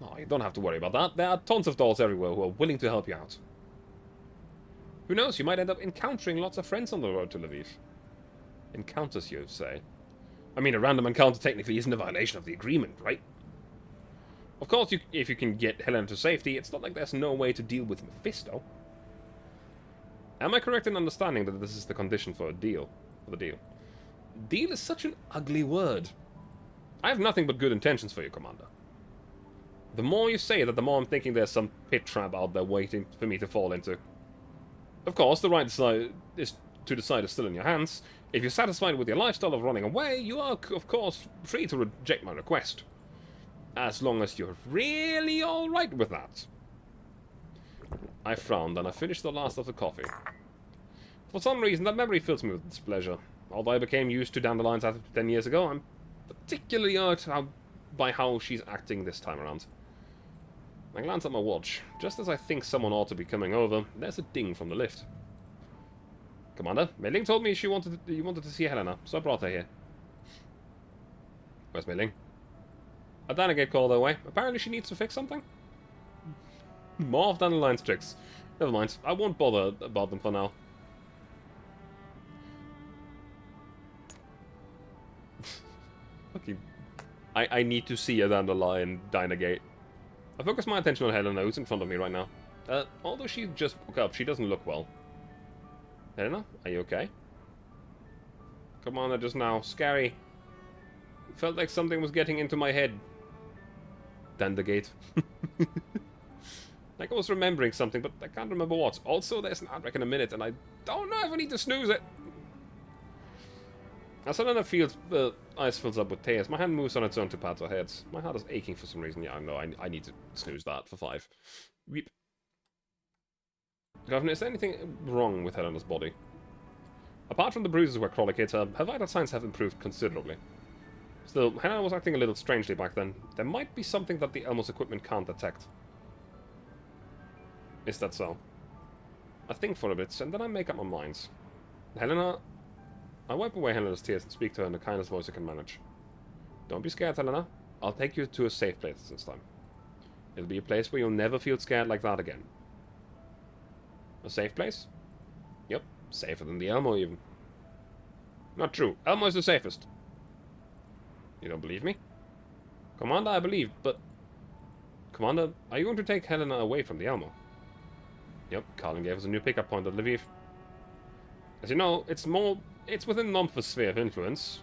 Oh, you don't have to worry about that. There are tons of dolls everywhere who are willing to help you out. Who knows, you might end up encountering lots of friends on the road to Lviv. Encounters, you say? I mean, a random encounter technically isn't a violation of the agreement, right? Of course, if you can get Helena to safety, it's not like there's no way to deal with Mephisto. Am I correct in understanding that this is the condition for a deal? For the deal. Deal is such an ugly word. I have nothing but good intentions for you, Commander. The more you say that, the more I'm thinking there's some pit trap out there waiting for me to fall into. Of course, the right to decide is still in your hands. If you're satisfied with your lifestyle of running away, you are, of course, free to reject my request. As long as you're really alright with that. I frowned and I finished the last of the coffee. For some reason, that memory fills me with displeasure. Although I became used to Dandelion's attitude 10 years ago, I'm particularly hurt by how she's acting this time around. I glance at my watch. Just as I think someone ought to be coming over, there's a ding from the lift. Commander, Mei-Ling told me you wanted to see Helena, so I brought her here. Where's Mei-Ling? A Danagate called her way. Apparently she needs to fix something. More of Dandelion's tricks. Never mind, I won't bother about them for now. Okay. I need to see a Dandelion Dynagate. I focus my attention on Helena, who's in front of me right now. Although she just woke up, she doesn't look well. Helena, are you okay? Commander just now. Scary. Felt like something was getting into my head. Dandagate. Like I was remembering something, but I can't remember what. Also, there's an outbreak in a minute, and I don't know if I need to snooze it. As Helena feels, eyes fills up with tears, my hand moves on its own to pat her head. My heart is aching for some reason. Yeah, I know. I need to snooze that for 5. Weep. Governor, is there anything wrong with Helena's body? Apart from the bruises where Crawler hit her, her vital signs have improved considerably. Still, Helena was acting a little strangely back then. There might be something that the Elmo's equipment can't detect. Is that so? I think for a bit, and then I make up my mind. Helena... I wipe away Helena's tears and speak to her in the kindest voice I can manage. Don't be scared, Helena. I'll take you to a safe place this time. It'll be a place where you'll never feel scared like that again. A safe place? Yep, safer than the Elmo even. Not true. Elmo is the safest. You don't believe me? Commander, I believe, but... Commander, are you going to take Helena away from the Elmo? Yep, Carlin gave us a new pickup point at Lviv. As you know, it's within Nomph's sphere of influence.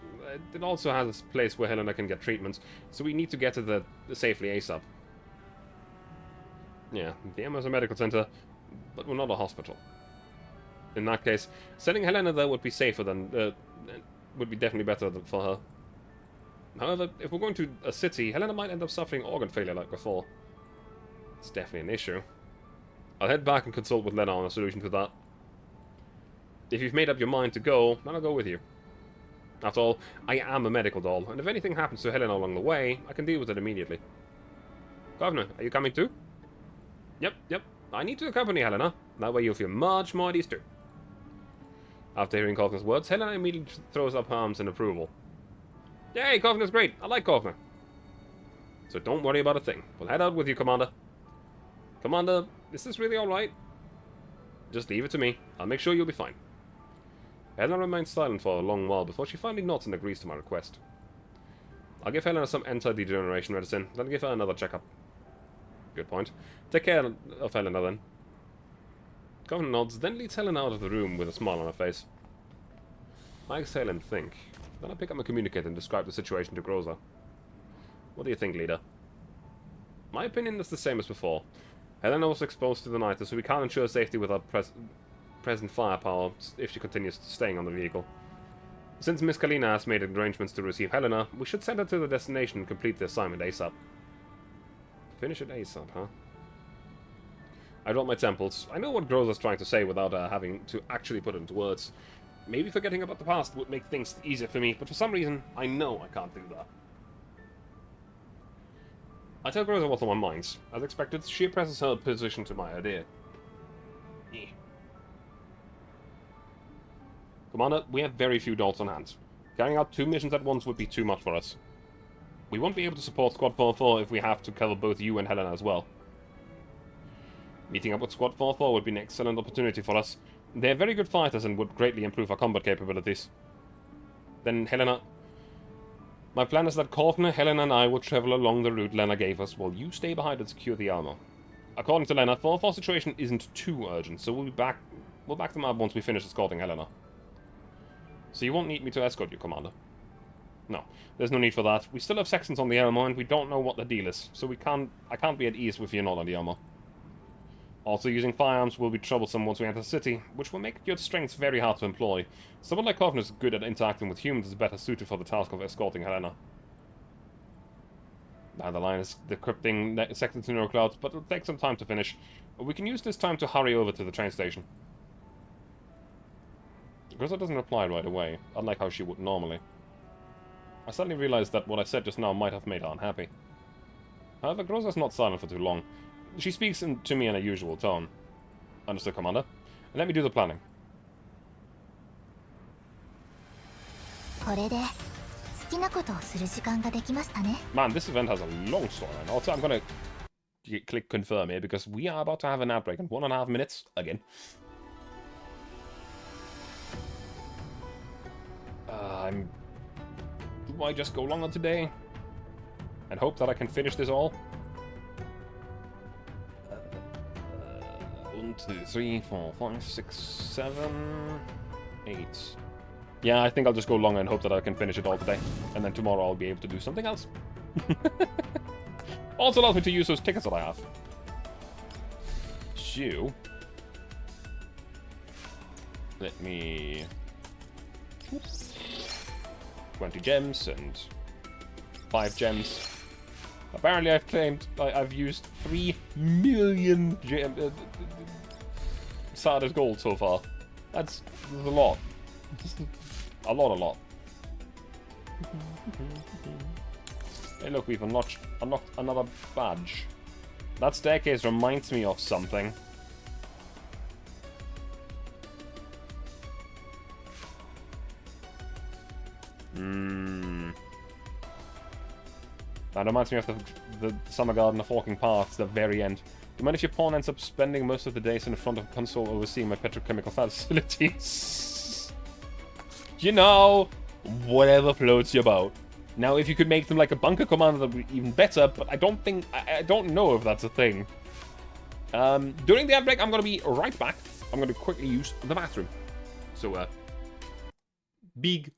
It also has a place where Helena can get treatment, so we need to get to the safely ASAP. Yeah, the Elmo is a medical center, but we're not a hospital. In that case, sending Helena there would be safer than... would be definitely better for her. However, if we're going to a city, Helena might end up suffering organ failure like before. It's definitely an issue. I'll head back and consult with Lena on a solution to that. If you've made up your mind to go, then I'll go with you. After all, I am a medical doll, and if anything happens to Helena along the way, I can deal with it immediately. Governor, are you coming too? Yep. I need to accompany Helena. That way you'll feel much more at ease too. After hearing Kovner's words, Helena immediately throws up her arms in approval. Yay, Kovner's great. I like Kovner. So don't worry about a thing. We'll head out with you, Commander. Commander, is this really alright? Just leave it to me. I'll make sure you'll be fine. Helena remains silent for a long while before she finally nods and agrees to my request. I'll give Helena some anti-degeneration medicine, then give her another checkup. Good point. Take care of Helena then. Governor nods, then leads Helena out of the room with a smile on her face. I exhale and think. Then I pick up my communicator and describe the situation to Groza. What do you think, leader? My opinion is the same as before. Helena was exposed to the night, so we can't ensure safety with our present firepower if she continues staying on the vehicle. Since Miss Kalina has made arrangements to receive Helena, we should send her to the destination and complete the assignment ASAP. Finish it ASAP, huh? I drop my temples. I know what Groza's trying to say without having to actually put it into words. Maybe forgetting about the past would make things easier for me, but for some reason, I know I can't do that. I tell Groza what's on my mind. As expected, she presses her position to my idea. Commander, we have very few dolls on hand. Carrying out 2 missions at once would be too much for us. We won't be able to support Squad 44 if we have to cover both you and Helena as well. Meeting up with Squad 44 would be an excellent opportunity for us. They are very good fighters and would greatly improve our combat capabilities. Then Helena... My plan is that Kovner, Helena and I will travel along the route Lena gave us while you stay behind and secure the armor. According to Lena, 4-4 situation isn't too urgent, so we'll be back We'll back them up once we finish escorting Helena. So you won't need me to escort you, Commander. No, there's no need for that. We still have sections on the Elmo, and we don't know what the deal is, so I can't be at ease if you're not on the Elmo. Also, using firearms will be troublesome once we enter the city, which will make your strengths very hard to employ. Someone like Hoffman is good at interacting with humans is better suited for the task of escorting Helena. Now the line is decrypting sections to neuroclouds, but it'll take some time to finish. We can use this time to hurry over to the train station. Grizzle doesn't reply right away, unlike how she would normally. I suddenly realized that what I said just now might have made her unhappy. However, Groza's not silent for too long. She speaks to me in a usual tone. Understood, Commander. And let me do the planning. Man, this event has a long storyline. Also, I'm gonna click confirm here because we are about to have an outbreak in 1.5 minutes again. Do I just go longer today and hope that I can finish this all? 1, 2, 3, 4, 5, 6, 7, 8. Yeah, I think I'll just go longer and hope that I can finish it all today. And then tomorrow I'll be able to do something else. Also allows me to use those tickets that I have. So, let me... 20 gems and 5 gems. Apparently I've claimed I've used 3 million Sarda's gold so far. That's a lot. a lot. Hey look, we've unlocked another badge. That staircase reminds me of something. That reminds me of the Summer Garden of Walking Paths, the very end. Do you mind if your pawn ends up spending most of the days in front of a console overseeing my petrochemical facilities? You know, whatever floats your boat. Now, if you could make them like a bunker commander, that would be even better, but I don't know if that's a thing. During the outbreak, I'm going to be right back. I'm going to quickly use the bathroom. So, big.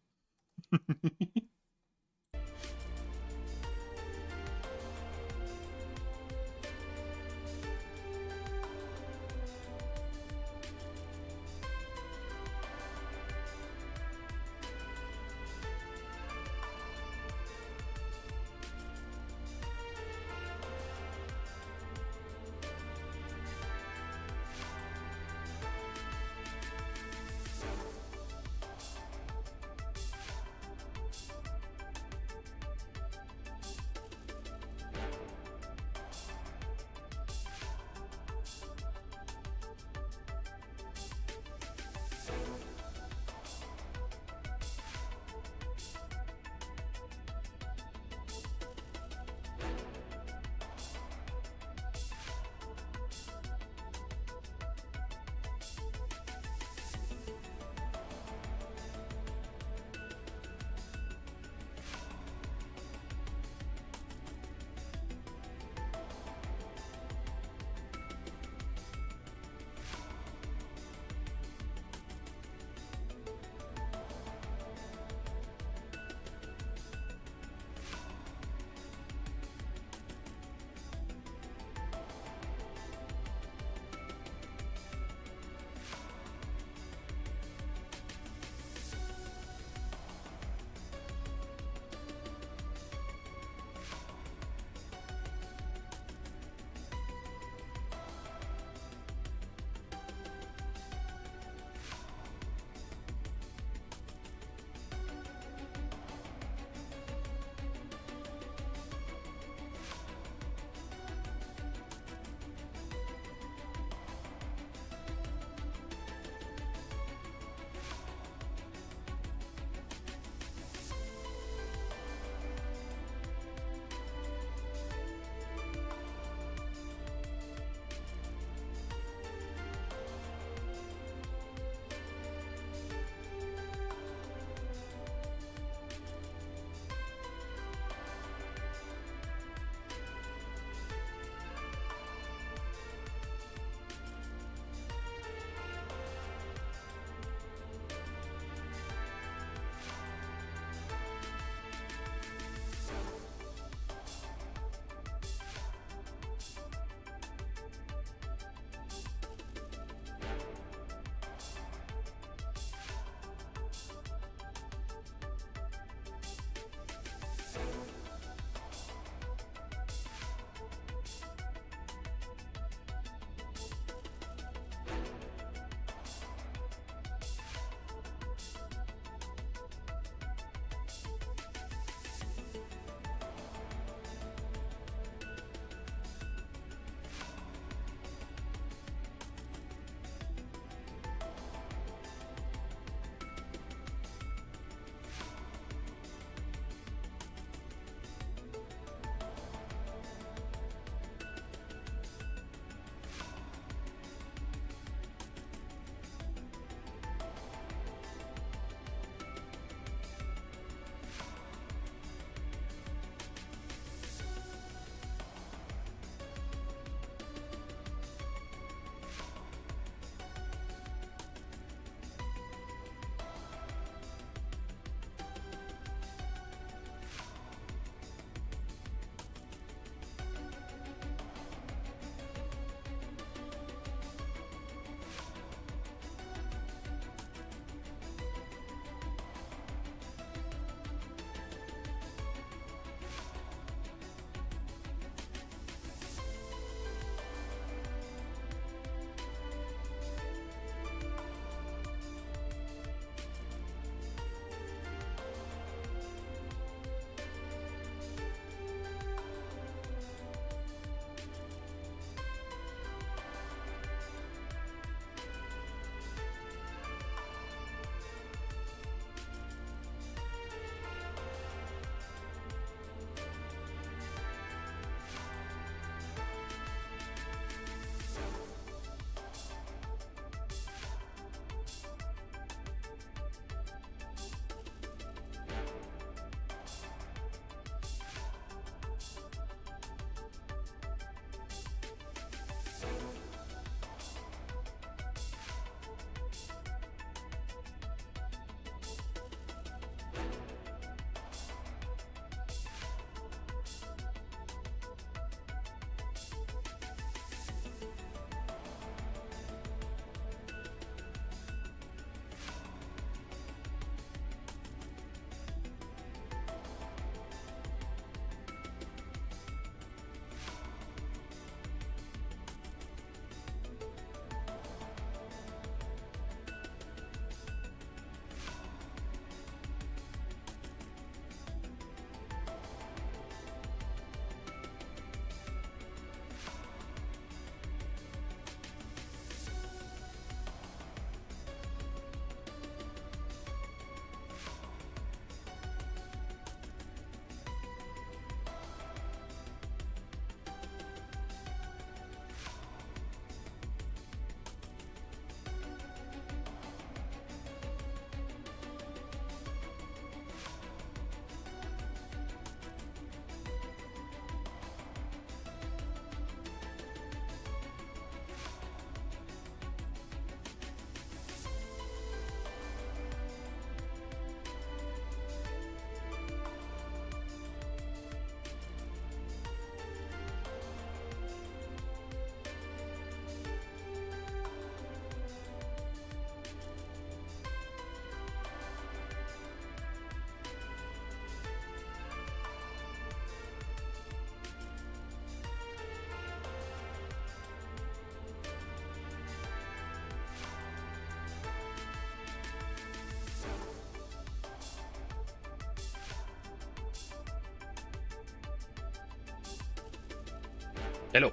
Hello.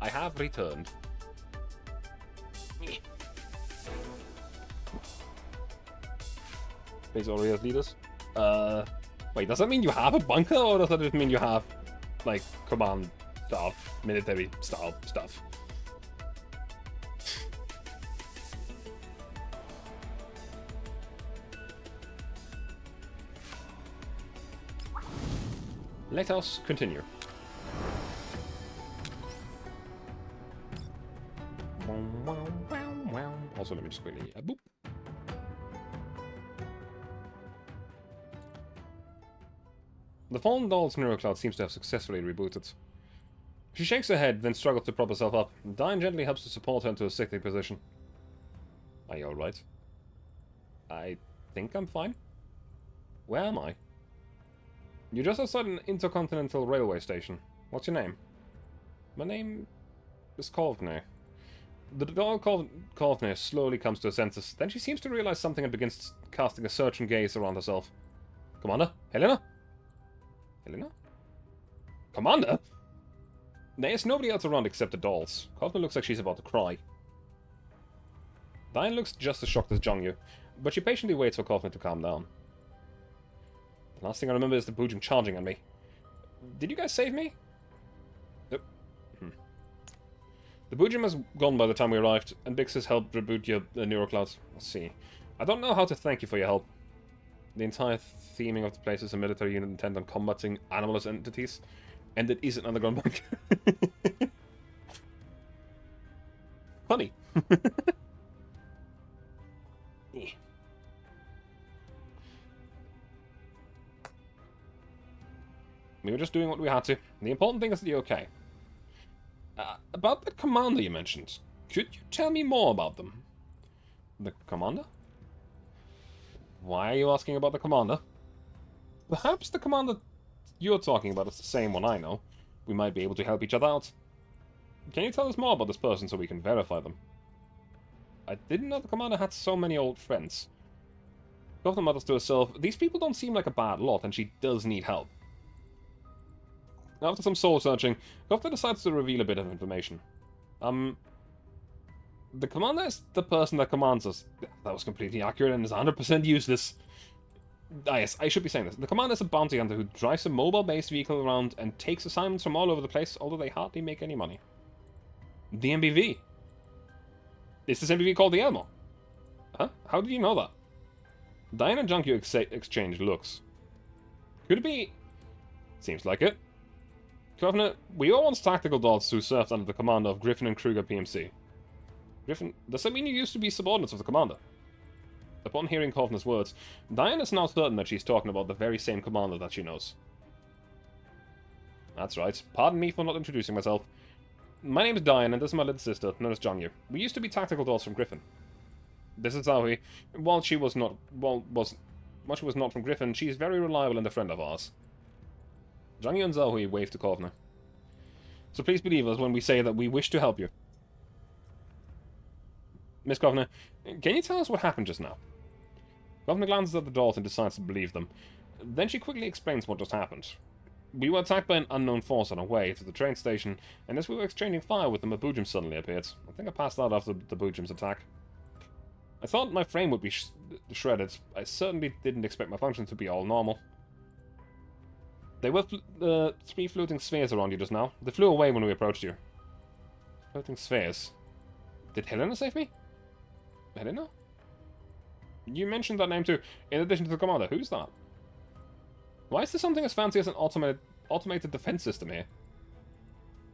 I have returned. Base Orias leaders. Wait, does that mean you have a bunker, or does that just mean you have, like, command stuff, military style stuff? Let us continue. Also, let me just quickly... boop. The fallen doll's neurocloud seems to have successfully rebooted. She shakes her head, then struggles to prop herself up. Diane gently helps to support her into a sitting position. Are you alright? I think I'm fine. Where am I? You're just outside an intercontinental railway station. What's your name? My name is Kovner. The doll Kovner slowly comes to her senses. Then she seems to realize something and begins casting a searching gaze around herself. Commander? Helena? Helena? Commander? There's nobody else around except the dolls. Kovner looks like she's about to cry. Diane looks just as shocked as Jongyu, but she patiently waits for Kovner to calm down. The last thing I remember is the Bujum charging on me. Did you guys save me? Nope. The Bujum was gone by the time we arrived, and Bix has helped reboot your neuroclouds. Let's see. I don't know how to thank you for your help. The entire theming of the place is a military unit intent on combating anomalous entities, and it is an underground bunker. Funny. Yeah. We were just doing what we had to. The important thing is that you're okay. About that commander you mentioned, could you tell me more about them? The commander? Why are you asking about the commander? Perhaps the commander you're talking about is the same one I know. We might be able to help each other out. Can you tell us more about this person so we can verify them? I didn't know the commander had so many old friends. Gotham mutters to herself, these people don't seem like a bad lot, and she does need help. After some soul-searching, Gotham decides to reveal a bit of information. The commander is the person that commands us. That was completely accurate and is 100% useless. Yes, I should be saying this. The commander is a bounty hunter who drives a mobile-based vehicle around and takes assignments from all over the place, although they hardly make any money. The MBV. Is this MBV called the Elmo? Huh? How did you know that? Diane and Junkie exchange looks. Could it be... Seems like it. Governor, we were once tactical dolls who served under the commander of Griffin and Kruger PMC. Griffin, does that mean you used to be subordinates of the commander? Upon hearing Kovner's words, Diane is now certain that she's talking about the very same commander that she knows. That's right. Pardon me for not introducing myself. My name is Diane, and this is my little sister, known as Jongyu. We used to be tactical dolls from Griffin. This is Zahui. While she was not from Griffin, she is very reliable and a friend of ours. Jongyu and Zahui wave to Kovner. So please believe us when we say that we wish to help you. Miss Kovner, can you tell us what happened just now? Kovner glances at the dolls and decides to believe them. Then she quickly explains what just happened. We were attacked by an unknown force on our way to the train station, and as we were exchanging fire with them, a Bujum suddenly appeared. I think I passed out after the Bujum's attack. I thought my frame would be shredded. I certainly didn't expect my function to be all normal. There were 3 floating spheres around you just now. They flew away when we approached you. Floating spheres. Did Helena save me? Helena? You mentioned that name too, in addition to the commander. Who's that? Why is there something as fancy as an automated defense system here?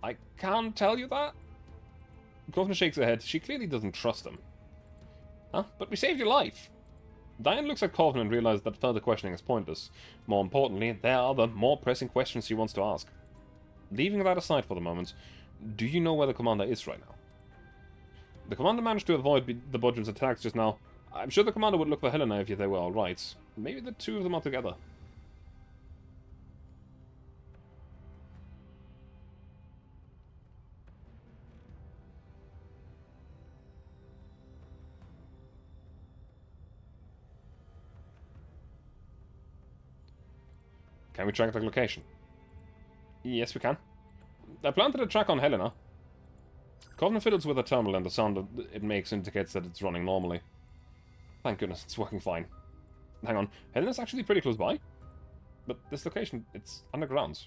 I can't tell you that. Kovner shakes her head. She clearly doesn't trust him. Huh? But we saved your life. Diane looks at Kovner and realizes that further questioning is pointless. More importantly, there are other, more pressing questions she wants to ask. Leaving that aside for the moment, do you know where the commander is right now? The commander managed to avoid the Bujum's attacks just now. I'm sure the commander would look for Helena if they were alright. Maybe the two of them are together. Can we track the location? Yes, we can. I planted a track on Helena. Covenant fiddles with a terminal and the sound that it makes indicates that it's running normally. Thank goodness, it's working fine. Hang on, Helena's actually pretty close by. But this location, it's underground.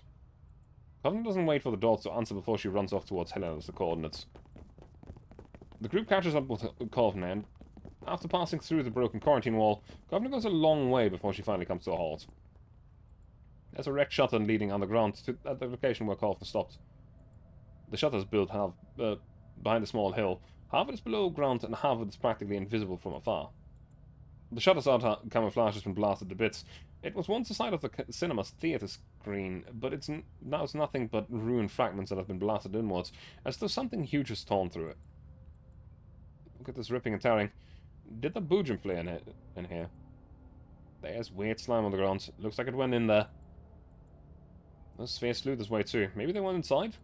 Covenant doesn't wait for the door to answer before she runs off towards Helena as the coordinates. The group catches up with Covenant, and after passing through the broken quarantine wall, Covenant goes a long way before she finally comes to a halt. There's a wrecked shutter leading underground to at the location where Covenant stopped. The shutter is built behind a small hill. Half of it is below ground and half of it is practically invisible from afar. The shutter's outer camouflage has been blasted to bits. It was once the side of the cinema's theatre screen, but now it's nothing but ruined fragments that have been blasted inwards, as though something huge has torn through it. Look at this ripping and tearing. Did the boojum play in here? There's weird slime on the ground. Looks like it went in there. Those spheres flew this way too. Maybe they went inside?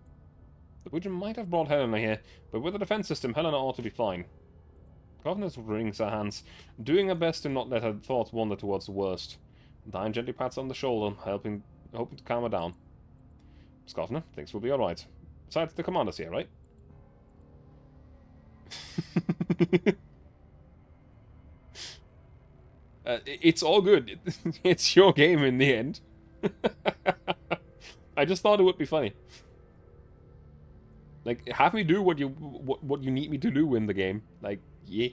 The boojum might have brought Helena here, but with the defense system, Helena ought to be fine. Covenant wrings her hands, doing her best to not let her thoughts wander towards the worst. Diane gently pats her on the shoulder, hoping to calm her down. Covenant thinks we'll be alright. Besides, the commander's here, right? It's all good. It's your game in the end. I just thought it would be funny. Like, have me do what you need me to do in the game. Like, yeah.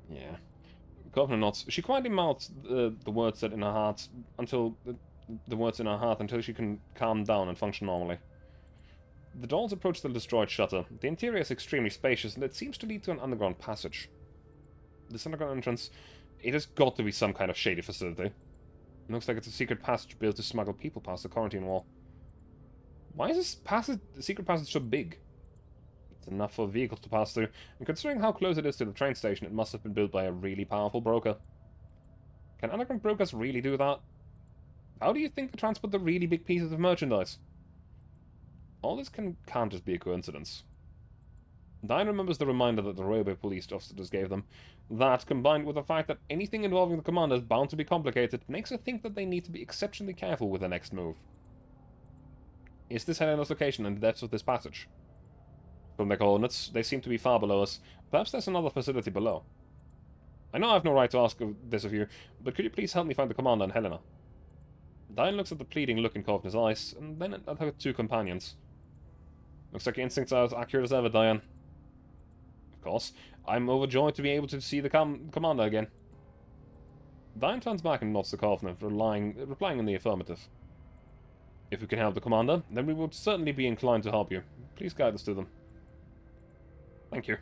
Yeah. Covenant nods. She quietly mouths the words set in her heart until the words in her heart until she can calm down and function normally. The dolls approach the destroyed shutter. The interior is extremely spacious, and it seems to lead to an underground passage. This underground entrance, it has got to be some kind of shady facility. It looks like it's a secret passage built to smuggle people past the quarantine wall. Why is this secret passage so big? It's enough for vehicles to pass through, and considering how close it is to the train station, it must have been built by a really powerful broker. Can underground brokers really do that? How do you think they transport the really big pieces of merchandise? All this can't just be a coincidence. Diane remembers the reminder that the railway police officers gave them. That, combined with the fact that anything involving the commander is bound to be complicated, makes her think that they need to be exceptionally careful with their next move. Is this Helena's location and the depths of this passage? From their coordinates, they seem to be far below us. Perhaps there's another facility below. I know I have no right to ask this of you, but could you please help me find the commander and Helena? Diane looks at the pleading look in Covenant's eyes, and then at her two companions. Looks like your instincts are as accurate as ever, Diane. Of course, I'm overjoyed to be able to see the commander again. Diane turns back and nods to Covenant, replying in the affirmative. If we can help the commander, then we will certainly be inclined to help you. Please guide us to them. Thank you.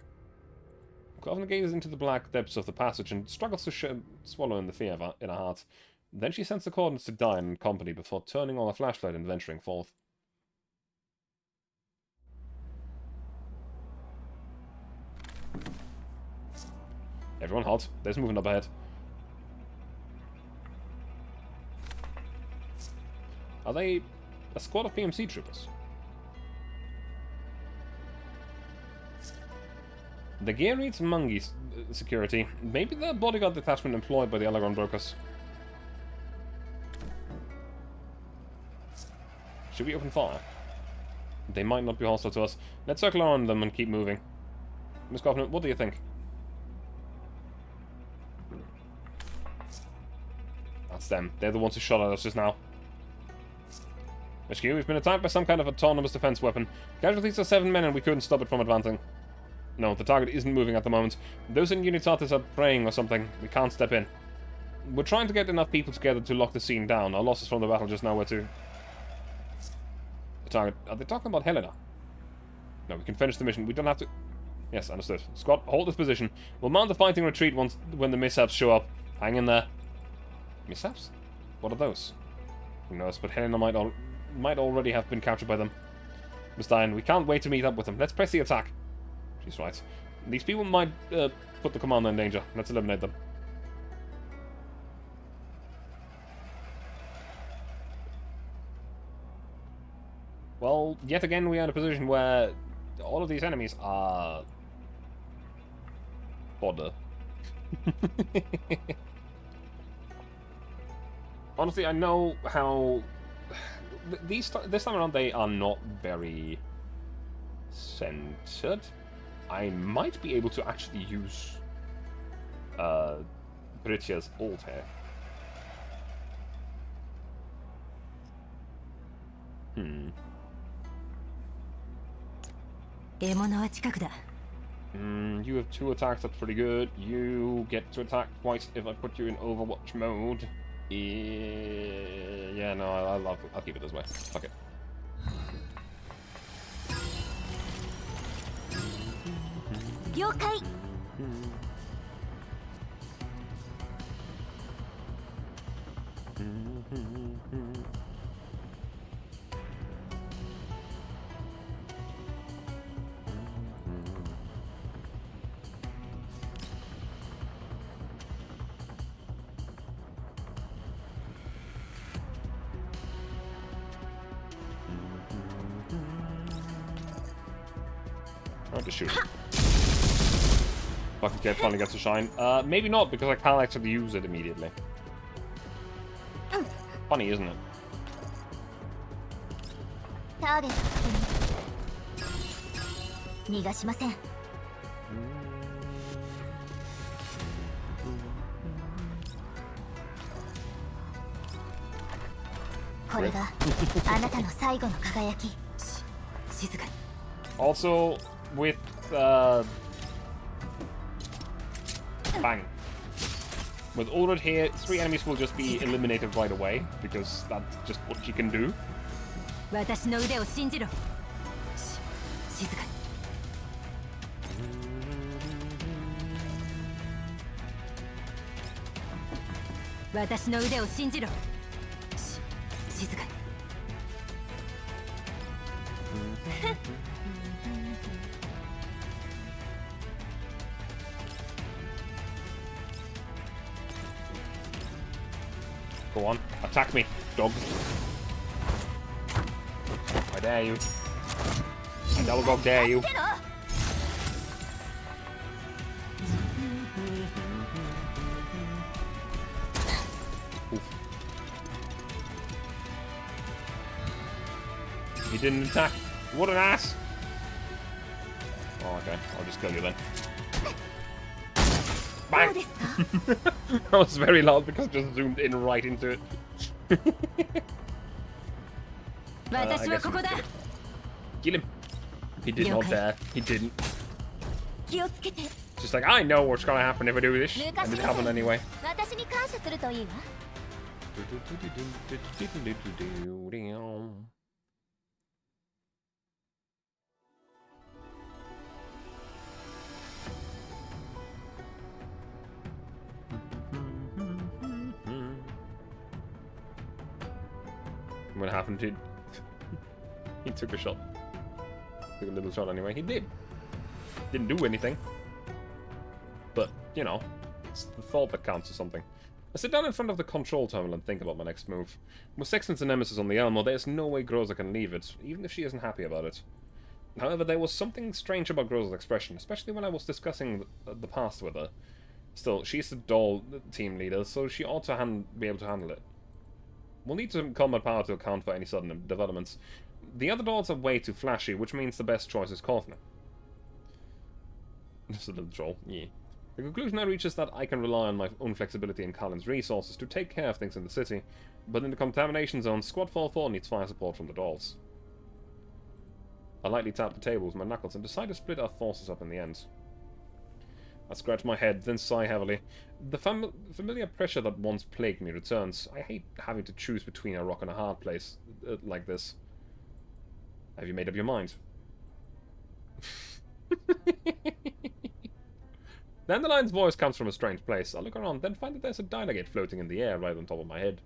Covenant gazes into the black depths of the passage and struggles to swallow in the fear in her heart. Then she sends the coordinates to Diane and company before turning on a flashlight and venturing forth. Everyone halt. There's movement up ahead. Are they a squad of PMC troopers? The gear reads Mungi security. Maybe the bodyguard detachment employed by the underground brokers. Should we open fire? They might not be hostile to us. Let's circle around them and keep moving. Miss Covenant, what do you think? That's them. They're the ones who shot at us just now. HQ, we've been attacked by some kind of autonomous defense weapon. Casualties are 7 men and we couldn't stop it from advancing. No, the target isn't moving at the moment. Those in Unitatis are praying or something. We can't step in. We're trying to get enough people together to lock the scene down. Our losses from the battle just now were to... The target... Are they talking about Helena? No, we can finish the mission. We don't have to... Yes, understood. Squad, hold this position. We'll mount the fighting retreat when the mishaps show up. Hang in there. Mishaps? What are those? Who knows, but Helena might already have been captured by them. Miss Diane, we can't wait to meet up with them. Let's press the attack. She's right. These people might put the commander in danger. Let's eliminate them. Well, yet again we are in a position where all of these enemies are fodder. Honestly, I know how this time around they are not very centered. I might be able to actually use Brittia's ult here. You have 2 attacks, that's pretty good. You get to attack twice if I put you in Overwatch mode. Yeah, no, I'll keep it this way. Okay. Yokai. I'll just shoot it. Bucket Kid finally gets to shine. Maybe not, because I can't actually use it immediately. Funny, isn't it? Target. 逃がしません。これがあなたの最後の輝き。静かに。Also, with bang. With Ulrich here, 3 enemies will just be eliminated right away, because that's just what she can do. 私の腕を信じろ。静かに。私の腕を信じろ。静かに。Go on, attack me, dog. I dare you. I double dog dare you. Oof. He didn't attack. What an ass! Oh, okay. I'll just kill you then. Bang! That was very loud because I just zoomed in right into it. I guess you just kill him. He did not dare. He didn't. Just like, I know what's gonna happen if I do this. And it happened anyway. What happened to... He took a shot. Took a little shot anyway. He did. Didn't do anything. But, you know, it's the thought that counts or something. I sit down in front of the control terminal and think about my next move. With Sextons and Nemesis on the Elmo, there's no way Groza can leave it, even if she isn't happy about it. However, there was something strange about Groza's expression, especially when I was discussing the past with her. Still, she's the doll team leader, so she ought to be able to handle it. We'll need some combat power to account for any sudden developments. The other dolls are way too flashy, which means the best choice is Korfner. Just a little troll, yeah. The conclusion I reach is that I can rely on my own flexibility and Kalin's resources to take care of things in the city, but in the contamination zone, Squad 4-4 needs fire support from the dolls. I lightly tap the table with my knuckles and decide to split our forces up in the end. I scratch my head, then sigh heavily. The familiar pressure that once plagued me returns. I hate having to choose between a rock and a hard place like this. Have you made up your mind? Dandelion's voice comes from a strange place. I look around, then find that there's a Dynagate floating in the air right on top of my head.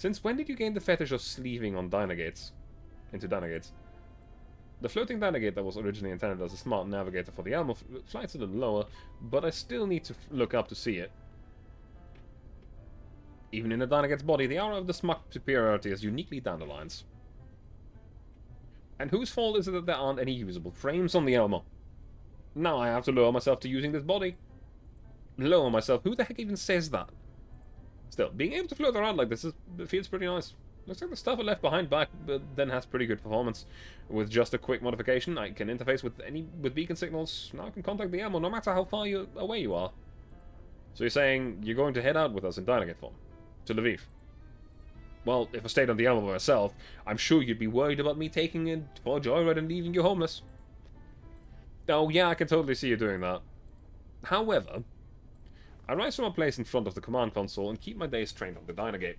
Since when did you gain the fetish of sleeving on Dynagates? Into Dynagates? The floating Dynagate that was originally intended as a smart navigator for the Elmo flights a little lower, but I still need to look up to see it. Even in the Dynagate's body, the aura of the smug superiority is uniquely Dandelion's. And whose fault is it that there aren't any usable frames on the Elmo? Now I have to lower myself to using this body. Lower myself? Who the heck even says that? Still, being able to float around like this feels pretty nice. Looks like the stuff I left behind back, but then has pretty good performance. With just a quick modification, I can interface with beacon signals. Now I can contact the Elmo no matter how far away you are. So you're saying you're going to head out with us in Dynagate form? To Lviv? Well, if I stayed on the Elmo by myself, I'm sure you'd be worried about me taking it for a joyride and leaving you homeless. Oh yeah, I can totally see you doing that. However, I rise from a place in front of the command console and keep my days trained on the Dynagate.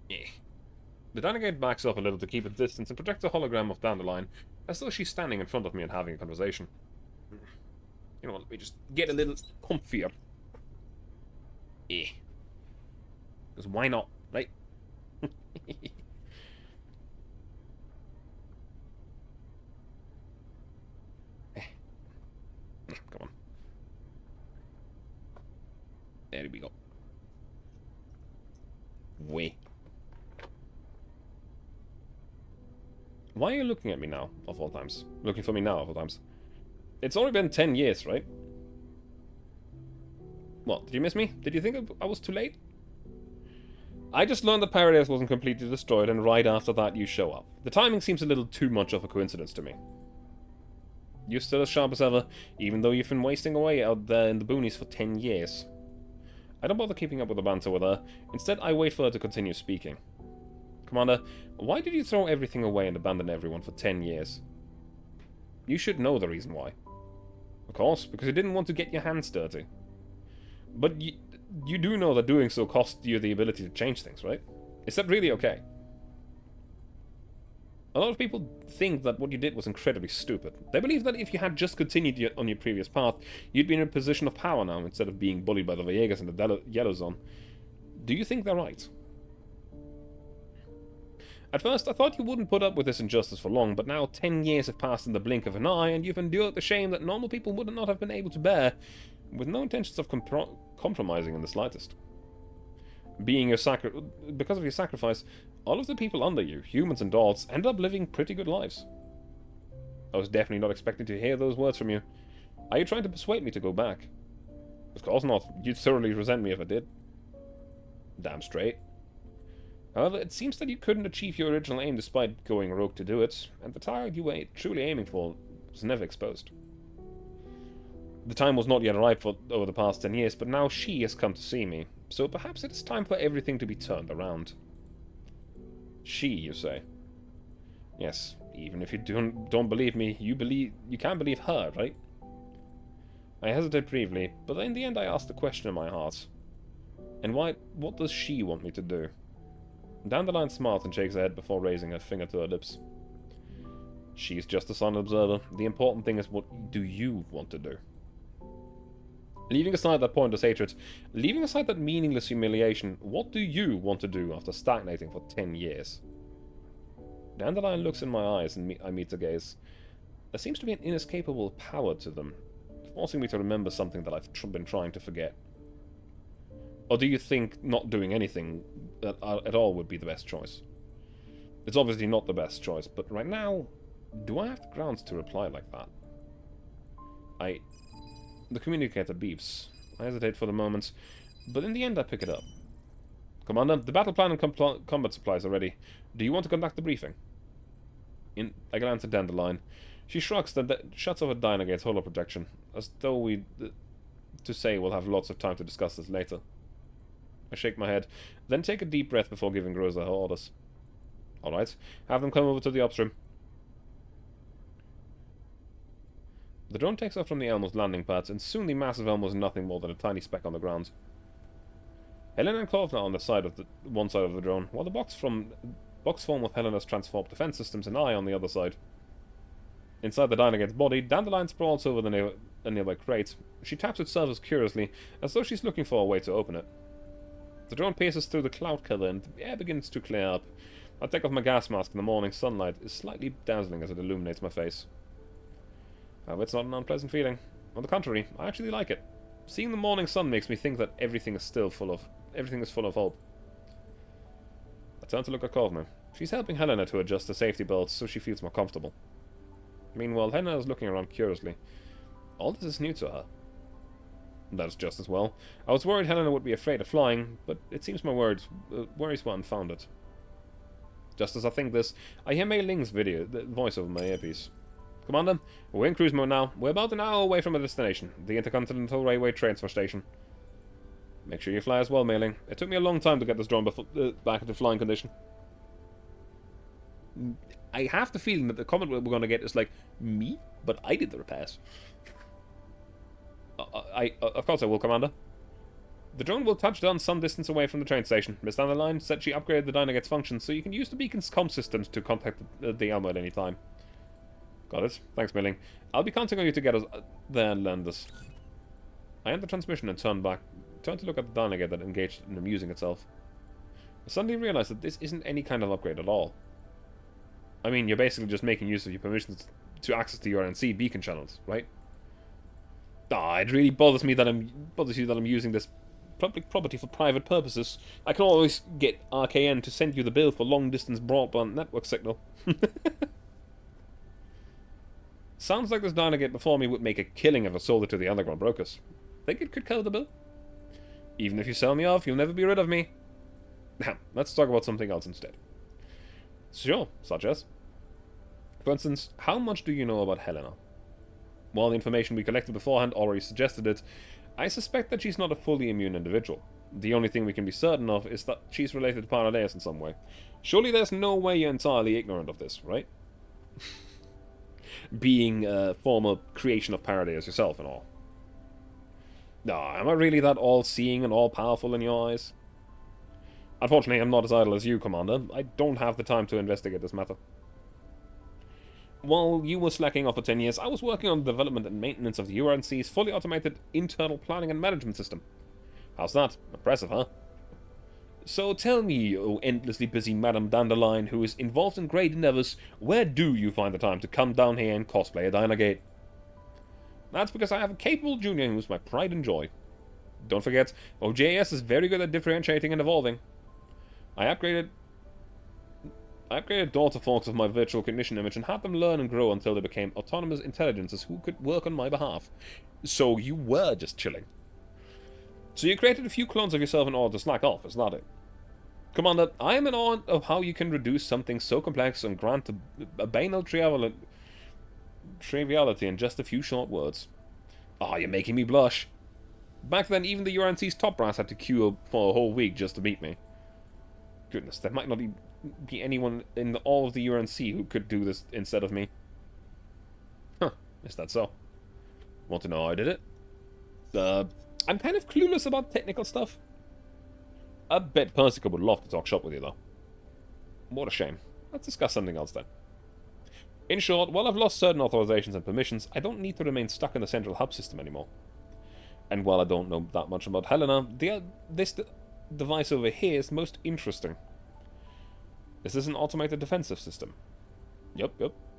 The Dynagate backs up a little to keep a distance and projects a hologram of Dandelion, as though she's standing in front of me and having a conversation. You know what, let me just get a little comfier. Because why not, right? Come on. There we go. Wait. Why are you looking at me now, of all times? Looking for me now, of all times? It's only been 10 years, right? What, did you miss me? Did you think I was too late? I just learned that Paradise wasn't completely destroyed, and right after that you show up. The timing seems a little too much of a coincidence to me. You're still as sharp as ever, even though you've been wasting away out there in the boonies for 10 years. I don't bother keeping up with the banter with her. Instead, I wait for her to continue speaking. Commander, why did you throw everything away and abandon everyone for 10 years? You should know the reason why. Of course, because you didn't want to get your hands dirty. But you do know that doing so cost you the ability to change things, right? Is that really okay? A lot of people think that what you did was incredibly stupid. They believe that if you had just continued on your previous path, you'd be in a position of power now, instead of being bullied by the Villegas in the Yellow Zone. Do you think they're right? At first, I thought you wouldn't put up with this injustice for long, but now 10 years have passed in the blink of an eye, and you've endured the shame that normal people would not have been able to bear, with no intentions of compromising in the slightest. Because of your sacrifice, all of the people under you, humans and dogs, end up living pretty good lives. I was definitely not expecting to hear those words from you. Are you trying to persuade me to go back? Of course not. You'd thoroughly resent me if I did. Damn straight. However, it seems that you couldn't achieve your original aim despite going rogue to do it, and the target you were truly aiming for was never exposed. The time was not yet ripe for over the past 10 years, but now she has come to see me, so perhaps it is time for everything to be turned around. She, you say? Yes, even if you don't believe me, you can believe her, right? I hesitate briefly, but in the end I ask the question in my heart. And what does she want me to do? Dandelion smiles and shakes her head before raising her finger to her lips. She's just a silent observer. The important thing is, what do you want to do? Leaving aside that pointless hatred, leaving aside that meaningless humiliation, what do you want to do after stagnating for 10 years? Dandelion looks in my eyes and I meet her gaze. There seems to be an inescapable power to them, forcing me to remember something that I've been trying to forget. Or do you think not doing anything at all would be the best choice? It's obviously not the best choice, but right now, do I have the grounds to reply like that? The communicator beeps. I hesitate for the moment, but in the end I pick it up. Commander, the battle plan and combat supplies are ready. Do you want to conduct the briefing? I glance at Dandelion. She shrugs and shuts off her Dynagate's holo projection, as though to say we'll have lots of time to discuss this later. I shake my head, then take a deep breath before giving Rosa her orders. Alright, have them come over to the ops room. The drone takes off from the Elmo's landing pads, and soon the massive Elmo is nothing more than a tiny speck on the ground. Helena and Klovna on one side of the drone, while the box form with Helena's transformed defense systems and I on the other side. Inside the Dynagate's body, Dandelion sprawls over a nearby crate. She taps its surface curiously, as though she's looking for a way to open it. The drone paces through the cloud cover and the air begins to clear up. I take off my gas mask and the morning sunlight is slightly dazzling as it illuminates my face. However, it's not an unpleasant feeling. On the contrary, I actually like it. Seeing the morning sun makes me think that everything is full of hope. I turn to look at Kovna. She's helping Helena to adjust the safety belts so she feels more comfortable. Meanwhile, Helena is looking around curiously. All this is new to her. That's just as well. I was worried Helena would be afraid of flying, but it seems my worries were unfounded. Just as I think this, I hear Mei Ling's voice over my earpiece. Commander, we're in cruise mode now. We're about an hour away from our destination, the Intercontinental Railway Transfer Station. Make sure you fly as well, Mei Ling. It took me a long time to get this drone back into flying condition. I have the feeling that the comment we're going to get is like, me? But I did the repairs. Of course I will, Commander. The drone will touch down some distance away from the train station. Miss Dandelion said she upgraded the Dynagate's functions so you can use the beacon's comm systems to contact the Elmo at any time. Got it. Thanks, Milling. I'll be counting on you to get us there and land us. I end the transmission and turn to look at the Dynagate that engaged in amusing itself. I suddenly realize that this isn't any kind of upgrade at all. I mean, you're basically just making use of your permissions to access the URNC beacon channels, right? It really bothers you that I'm using this public property for private purposes. I can always get RKN to send you the bill for long-distance broadband network signal. Sounds like this Dynagate before me would make a killing if I sold it to the underground brokers. Think it could cover the bill? Even if you sell me off, you'll never be rid of me. Now, let's talk about something else instead. Sure, such as? For instance, how much do you know about Helena? While the information we collected beforehand already suggested it, I suspect that she's not a fully immune individual. The only thing we can be certain of is that she's related to Paradeus in some way. Surely there's no way you're entirely ignorant of this, right? Being a former creation of Paradeus yourself and all. Am I really that all-seeing and all-powerful in your eyes? Unfortunately, I'm not as idle as you, Commander. I don't have the time to investigate this matter. While you were slacking off for 10 years, I was working on the development and maintenance of the URNC's fully automated internal planning and management system. How's that? Impressive, huh? So tell me, oh endlessly busy Madame Dandelion, who is involved in great endeavors, where do you find the time to come down here and cosplay a Dynagate? That's because I have a capable junior who's my pride and joy. Don't forget, OJS is very good at differentiating and evolving. I upgraded daughter forks of my virtual cognition image and had them learn and grow until they became autonomous intelligences who could work on my behalf. So you were just chilling. So you created a few clones of yourself in order to slack off, is that it? Commander, I am in awe of how you can reduce something so complex and grant a banal triviality in just a few short words. You're making me blush. Back then, even the URNC's top brass had to queue up for a whole week just to meet me. Goodness, there might not be anyone in all of the URNC who could do this instead of me. Huh, is that so? Want to know how I did it? I'm kind of clueless about technical stuff. I bet Persica would love to talk shop with you, though. What a shame. Let's discuss something else, then. In short, while I've lost certain authorizations and permissions, I don't need to remain stuck in the central hub system anymore. And while I don't know that much about Helena, this device over here is most interesting. This is an automated defensive system. Yep.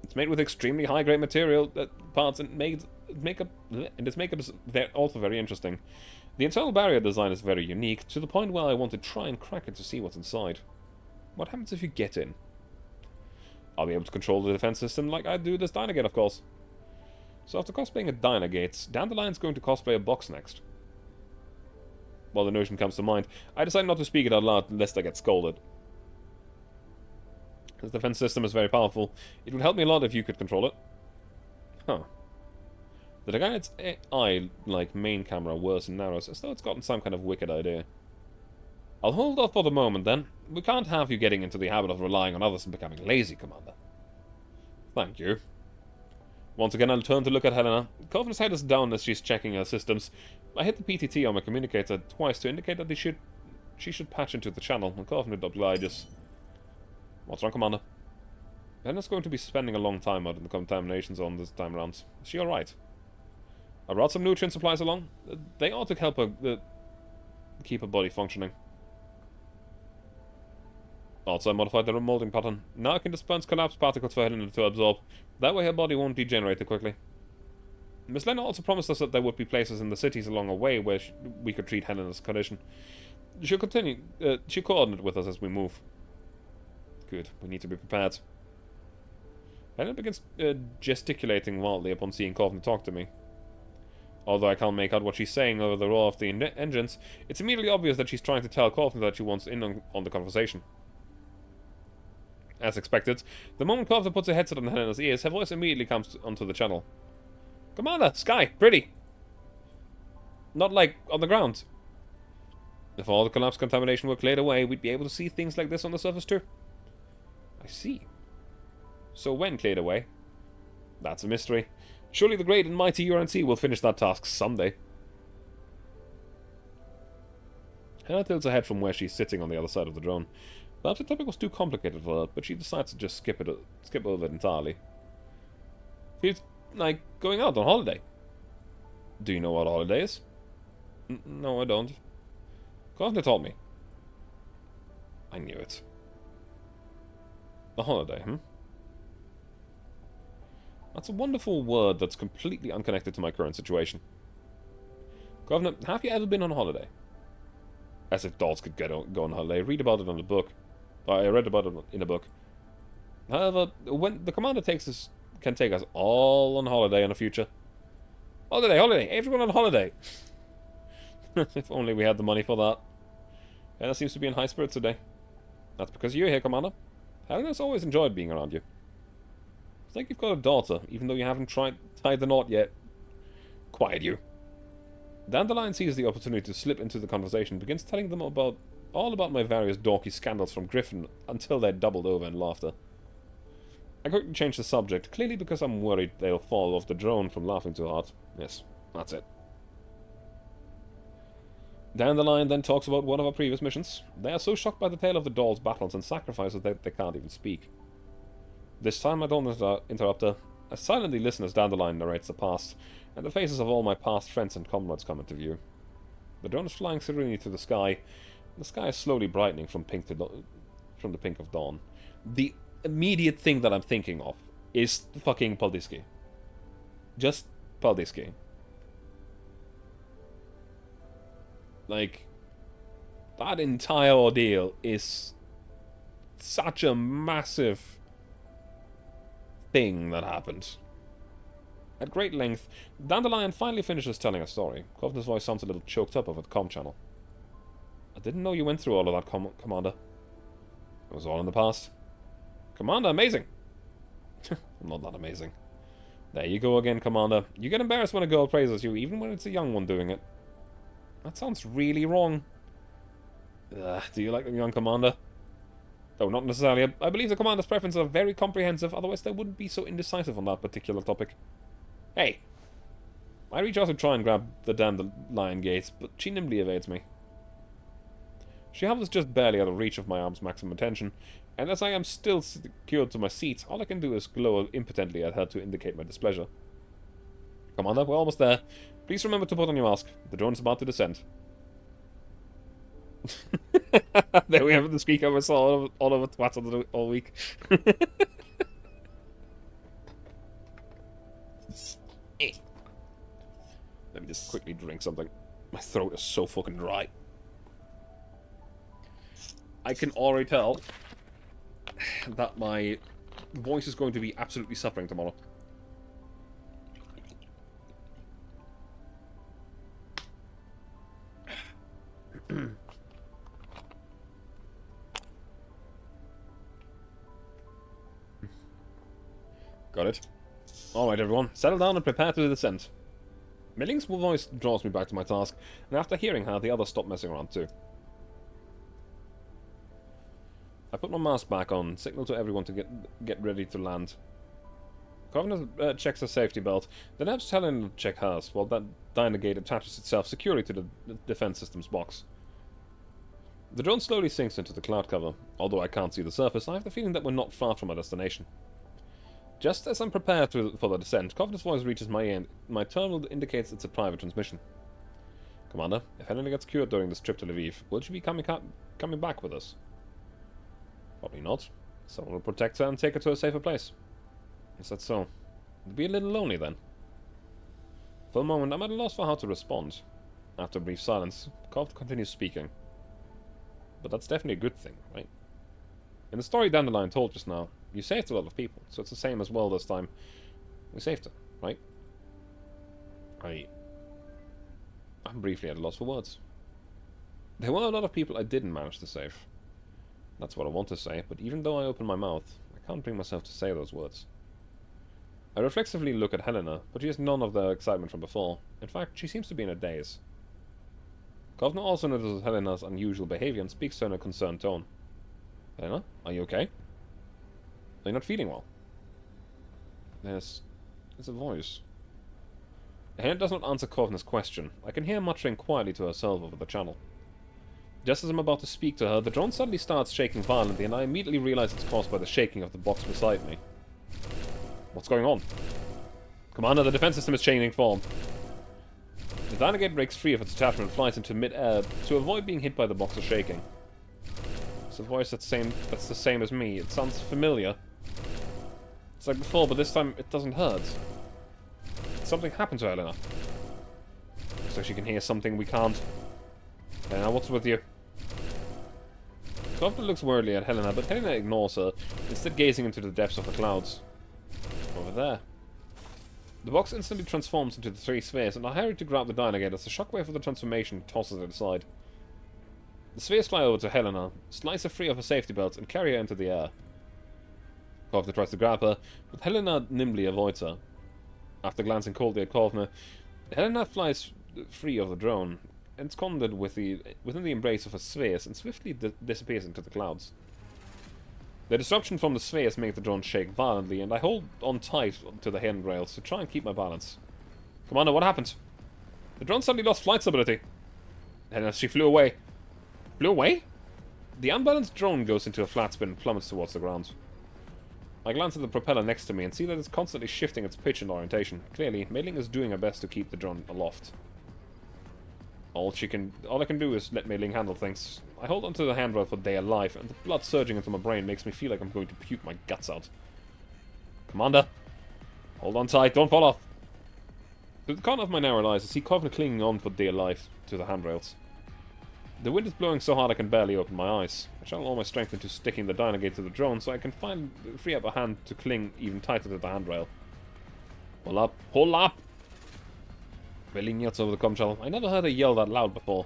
It's made with extremely high-grade material parts and its makeup is also very interesting. The internal barrier design is very unique, to the point where I want to try and crack it to see what's inside. What happens if you get in? I'll be able to control the defense system like I do this Dynagate, of course. So after cosplaying a Dynagate, Dandelion's going to cosplay a box next. While the notion comes to mind, I decide not to speak it out loud lest I get scolded. This defense system is very powerful. It would help me a lot if you could control it. Huh. The Dynagate's eye-like main camera whirs and narrows, as though it's gotten some kind of wicked idea. I'll hold off for the moment, then. We can't have you getting into the habit of relying on others and becoming lazy, Commander. Thank you. Once again, I'll turn to look at Helena. Kovna's head is down as she's checking her systems. I hit the PTT on my communicator twice to indicate that she should patch into the channel, and Kovna obliges. What's wrong, Commander? Helena's going to be spending a long time out in the contamination zone this time around. Is she alright? I brought some nutrient supplies along. They ought to help her keep her body functioning. Also, I modified the remolding pattern. Now I can dispense collapsed particles for Helena to absorb. That way her body won't degenerate too quickly. Miss Lena also promised us that there would be places in the cities along our way where we could treat Helena's condition. She'll coordinate with us as we move. Good, we need to be prepared. Helena begins gesticulating wildly upon seeing Covenant talk to me. Although I can't make out what she's saying over the roar of the engines, it's immediately obvious that she's trying to tell Covenant that she wants in on the conversation. As expected, the moment Covenant puts her headset on Helena's ears, her voice immediately comes onto the channel. Commander, sky, pretty. Not like on the ground. If all the collapse contamination were cleared away, we'd be able to see things like this on the surface too. I see. So when cleared away? That's a mystery. Surely the great and mighty UNC will finish that task someday. Hannah tilts her head from where she's sitting on the other side of the drone. Perhaps the topic was too complicated for her, but she decides to just skip over it entirely. Feels like going out on holiday. Do you know what holiday is? No, I don't. Covenant told me. I knew it. A holiday, That's a wonderful word that's completely unconnected to my current situation. Covenant, have you ever been on holiday? As if dolls could go on holiday. Read about it in a book. I read about it in a book. However, when the commander can take us all on holiday in the future. Holiday! Everyone on holiday! If only we had the money for that. Helena seems to be in high spirits today. That's because you're here, Commander. Helena's always enjoyed being around you. It's like you've got a daughter, even though you haven't tied the knot yet. Quiet you. Dandelion sees the opportunity to slip into the conversation, begins telling them all about my various dorky scandals from Griffin until they're doubled over in laughter. I quickly change the subject, clearly because I'm worried they'll fall off the drone from laughing too hard. Yes, that's it. Dandelion then talks about one of our previous missions. They are so shocked by the tale of the doll's battles and sacrifices that they can't even speak. This time I don't interrupt her. I silently listen as Dandelion narrates the past, and the faces of all my past friends and comrades come into view. The drone is flying serenely through the sky, and the sky is slowly brightening from the pink of dawn. The immediate thing that I'm thinking of is fucking Paldiski. Just Paldiski. Like, that entire ordeal is such a massive thing that happened. At great length, Dandelion finally finishes telling a story. Covenant's voice sounds a little choked up over the comm channel. I didn't know you went through all of that, Commander. It was all in the past. Commander, amazing! I'm not that amazing. There you go again, Commander. You get embarrassed when a girl praises you, even when it's a young one doing it. That sounds really wrong. Do you like them young, Commander? Oh, not necessarily. I believe the Commander's preferences are very comprehensive, otherwise they wouldn't be so indecisive on that particular topic. Hey! I reach out to try and grab the dandelion gates, but she nimbly evades me. She hovers just barely out of reach of my arm's maximum attention, and as I am still secured to my seat, all I can do is glow impotently at her to indicate my displeasure. Commander, we're almost there. Please remember to put on your mask. The drone is about to descend. There we have the squeak I saw all over Twitter all week. Let me just quickly drink something. My throat is so fucking dry. I can already tell that my voice is going to be absolutely suffering tomorrow. Got it. Alright everyone, settle down and prepare to descend. Milling's voice draws me back to my task, and after hearing her, the others stop messing around too. I put my mask back on, signal to everyone to get ready to land. Covenant checks her safety belt, then helps Helen to check hers, while that Dynagate attaches itself securely to the defense system's box. The drone slowly sinks into the cloud cover. Although I can't see the surface, I have the feeling that we're not far from our destination. Just as I'm prepared for the descent, Covenant's voice reaches my ear, and my terminal indicates it's a private transmission. Commander, if Helena gets cured during this trip to Lviv, will she be coming back with us? Probably not. Someone will protect her and take her to a safer place. Is that so? It'd be a little lonely then. For a moment, I'm at a loss for how to respond. After a brief silence, Kov continues speaking. But that's definitely a good thing, right? In the story Dandelion told just now, you saved a lot of people, so it's the same as well this time. We saved her, right? I'm briefly at a loss for words. There were a lot of people I didn't manage to save. That's what I want to say, but even though I open my mouth, I can't bring myself to say those words. I reflexively look at Helena, but she has none of the excitement from before. In fact, she seems to be in a daze. Kovna also notices Helena's unusual behavior and speaks to her in a concerned tone. Helena, are you okay? Are you not feeling well? There's a voice. Helena does not answer Kovna's question. I can hear her muttering quietly to herself over the channel. Just as I'm about to speak to her, the drone suddenly starts shaking violently, and I immediately realize it's caused by the shaking of the box beside me. What's going on? Commander, the defense system is changing form. The Dynagate breaks free of its attachment and flies into mid-air to avoid being hit by the box of shaking. It's a voice that's the same as me. It sounds familiar. It's like before, but this time it doesn't hurt. Something happened to Helena. So she can hear something we can't. Helena, what's with you? Kovna looks worriedly at Helena, but Helena ignores her, instead gazing into the depths of the clouds. Over there. The box instantly transforms into the three spheres, and I hurry to grab the Dynagate as the shockwave of the transformation tosses it aside. The spheres fly over to Helena, slice her free of her safety belts, and carry her into the air. Kovna tries to grab her, but Helena nimbly avoids her. After glancing coldly at Kovna, Helena flies free of the drone, ensconced within the embrace of her spheres, and swiftly disappears into the clouds. The disruption from the spheres makes the drone shake violently, and I hold on tight to the handrails to try and keep my balance. Commander, what happened? The drone suddenly lost flight stability. And as she flew away. Flew away? The unbalanced drone goes into a flat spin and plummets towards the ground. I glance at the propeller next to me and see that it's constantly shifting its pitch and orientation. Clearly, Mei Ling is doing her best to keep the drone aloft. All I can do is let Mei Ling handle things. I hold onto the handrail for dear life, and the blood surging into my brain makes me feel like I'm going to puke my guts out. Commander, hold on tight, don't fall off. Through the corner of my narrowed eyes, I see Kovna clinging on for dear life to the handrails. The wind is blowing so hard I can barely open my eyes. I channel all my strength into sticking the Dynagate to the drone so I can free up a hand to cling even tighter to the handrail. Hold up, hold up! Mei Ling yells over the comm channel. I never heard her yell that loud before.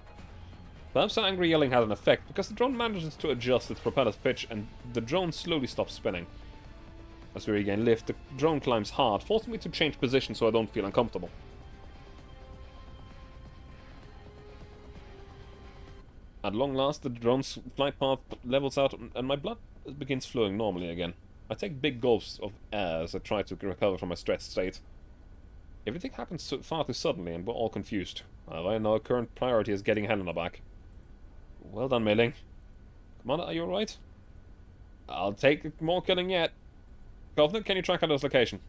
Perhaps her angry yelling had an effect, because the drone manages to adjust its propeller's pitch and the drone slowly stops spinning. As we regain lift, the drone climbs hard, forcing me to change position so I don't feel uncomfortable. At long last, the drone's flight path levels out and my blood begins flowing normally again. I take big gulps of air as I try to recover from my stressed state. Everything happens far too suddenly and we're all confused. However, I know our current priority is getting Helena back. Well done, Mei Ling. Commander, are you alright? I'll take more killing yet. Kovna, can you track Helena's location?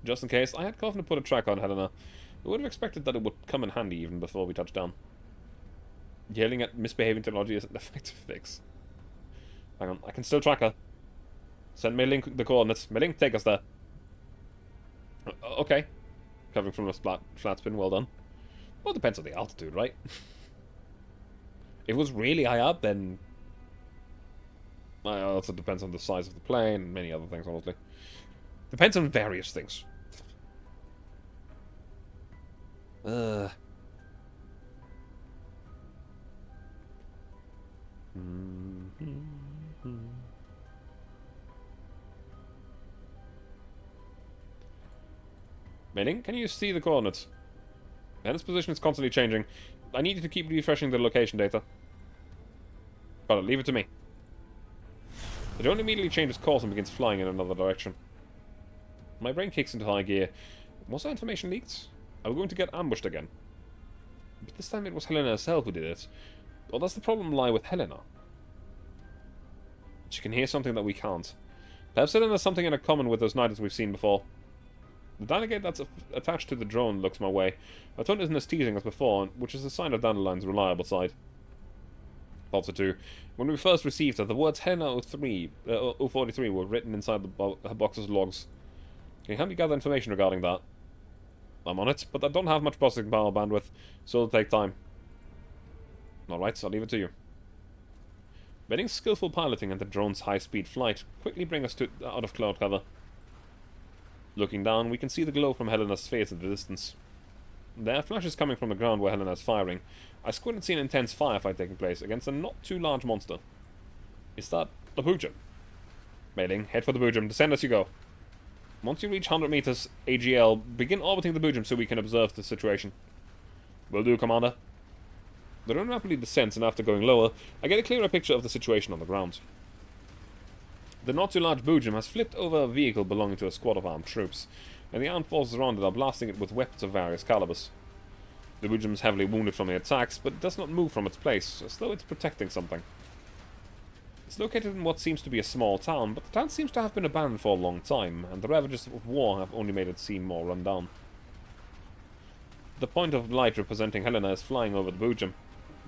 Just in case, I had Kovna put a tracker on Helena. I would have expected that it would come in handy even before we touched down. Yelling at misbehaving technology is an effective fix. Hang on, I can still track her. Send Mei Ling the coordinates. Mei Ling, take us there. Okay. Covering from a flat spin, well done. Well, it depends on the altitude, right? If it was really high up, then... It also depends on the size of the plane and many other things, honestly. Depends on various things. Mei Ling, can you see the coordinates? Helena's position is constantly changing. I need you to keep refreshing the location data. Got it, leave it to me. The drone immediately changes course and begins flying in another direction. My brain kicks into high gear. Was that information leaked? Are we going to get ambushed again? But this time it was Helena herself who did it. Or does the problem lie with Helena? She can hear something that we can't. Perhaps Helena has something in common with those Niders we've seen before. The Dynagate that's attached to the drone looks my way. Her tone isn't as teasing as before, which is a sign of Dandelion's reliable side. Thought so too. When we first received it, the words Helena 043 were written inside her box's logs. Can you help me gather information regarding that? I'm on it, but I don't have much processing power bandwidth, so it'll take time. Alright, I'll leave it to you. Betting skillful piloting and the drone's high-speed flight quickly bring us out of cloud cover. Looking down, we can see the glow from Helena's face in the distance. There are flashes coming from the ground where Helena is firing. I squint and see an intense firefight taking place against a not too large monster. Is that the Boojum? Mailing, head for the Boojum. Descend as you go. Once you reach 100 meters AGL, begin orbiting the Boojum so we can observe the situation. Will do, Commander. The drone rapidly descends, and after going lower, I get a clearer picture of the situation on the ground. The not too large Boojum has flipped over a vehicle belonging to a squad of armed troops, and the armed forces around it are blasting it with weapons of various calibers. The Boojum is heavily wounded from the attacks, but does not move from its place, as though it's protecting something. It's located in what seems to be a small town, but the town seems to have been abandoned for a long time, and the ravages of war have only made it seem more run down. The point of light representing Helena is flying over the Boojum.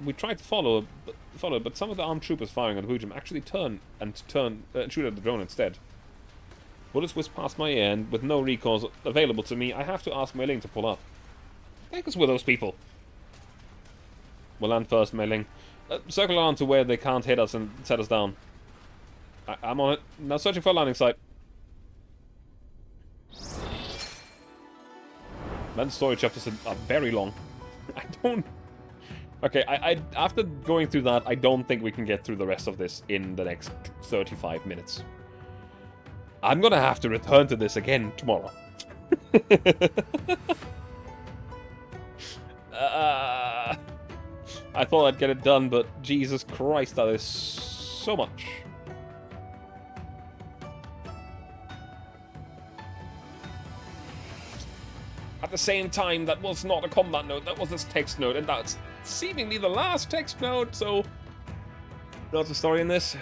We tried to follow it, but some of the armed troopers firing at the Boojum actually turn and shoot at the drone instead. Bullets whiz past my ear, and with no recourse available to me, I have to ask Mei Ling to pull up. Take us with those people. We'll land first, Mei Ling. Circle around to where they can't hit us and set us down. I'm on it. Now searching for a landing site. That story chapters are very long. I don't... Okay, after going through that, I don't think we can get through the rest of this in the next 35 minutes. I'm gonna have to return to this again tomorrow. I thought I'd get it done, but Jesus Christ, that is so much. At the same time, that was not a combat note, that was this text note, and that's seemingly the last text note, so... That's the story in this.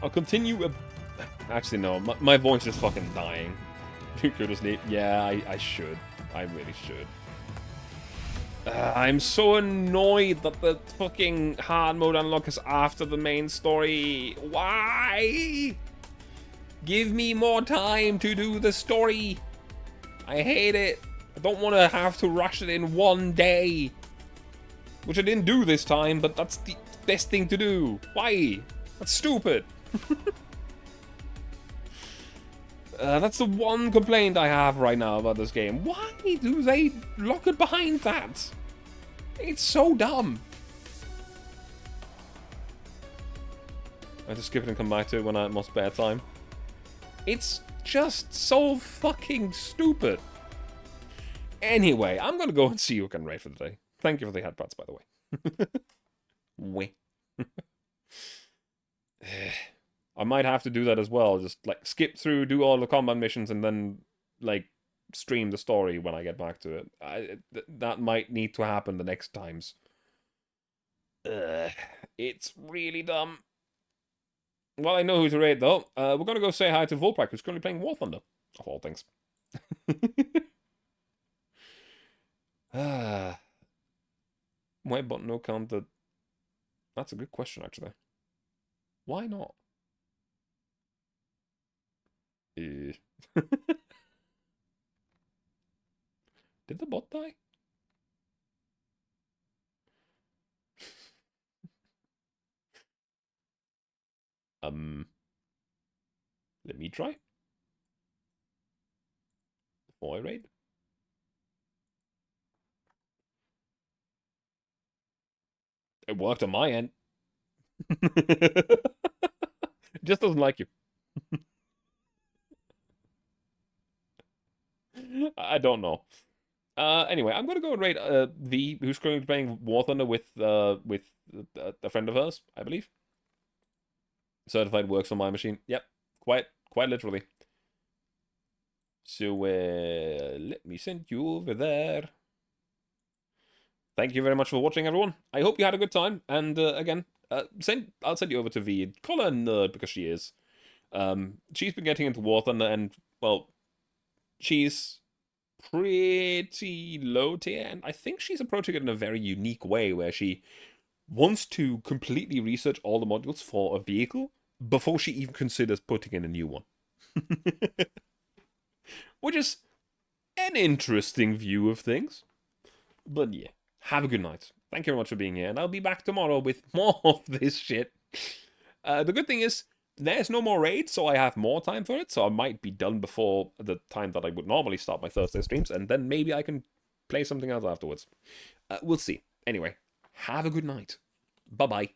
I'll continue... Actually, no. My voice is fucking dying. Yeah, I should. I really should. I'm so annoyed that the fucking hard mode unlock is after the main story. Why? Give me more time to do the story. I hate it. I don't want to have to rush it in one day. Which I didn't do this time, but that's the best thing to do. Why? That's stupid. That's the one complaint I have right now about this game. Why do they lock it behind that? It's so dumb. I just skip it and come back to it when I have more spare time. It's just so fucking stupid. Anyway, I'm gonna go and see you again right for the day. Thank you for the headbuds, by the way. Weh. I might have to do that as well. Just, like, skip through, do all the combat missions, and then, like, stream the story when I get back to it. That might need to happen the next times. It's really dumb. Well, I know who to raid, though. We're gonna go say hi to Volprak, who's currently playing War Thunder, of all things. Why bot no counter? That's a good question, actually. Why not? Did the bot die? Let me try. Before I raid. It worked on my end. It just doesn't like you. I don't know. Anyway, I'm gonna go and raid V, who's currently playing War Thunder with a friend of hers, I believe. Certified works on my machine. Yep, quite literally. So let me send you over there. Thank you very much for watching, everyone. I hope you had a good time. And again, I'll send you over to V. Call her a nerd because she is. She's been getting into War Thunder, and, well, she's pretty low tier, and I think she's approaching it in a very unique way, where she wants to completely research all the modules for a vehicle before she even considers putting in a new one. Which is an interesting view of things. But yeah, have a good night. Thank you very much for being here, and I'll be back tomorrow with more of this shit. The good thing is, there's no more raids, so I have more time for it, so I might be done before the time that I would normally start my Thursday streams, and then maybe I can play something else afterwards. We'll see. Anyway, have a good night. Bye-bye.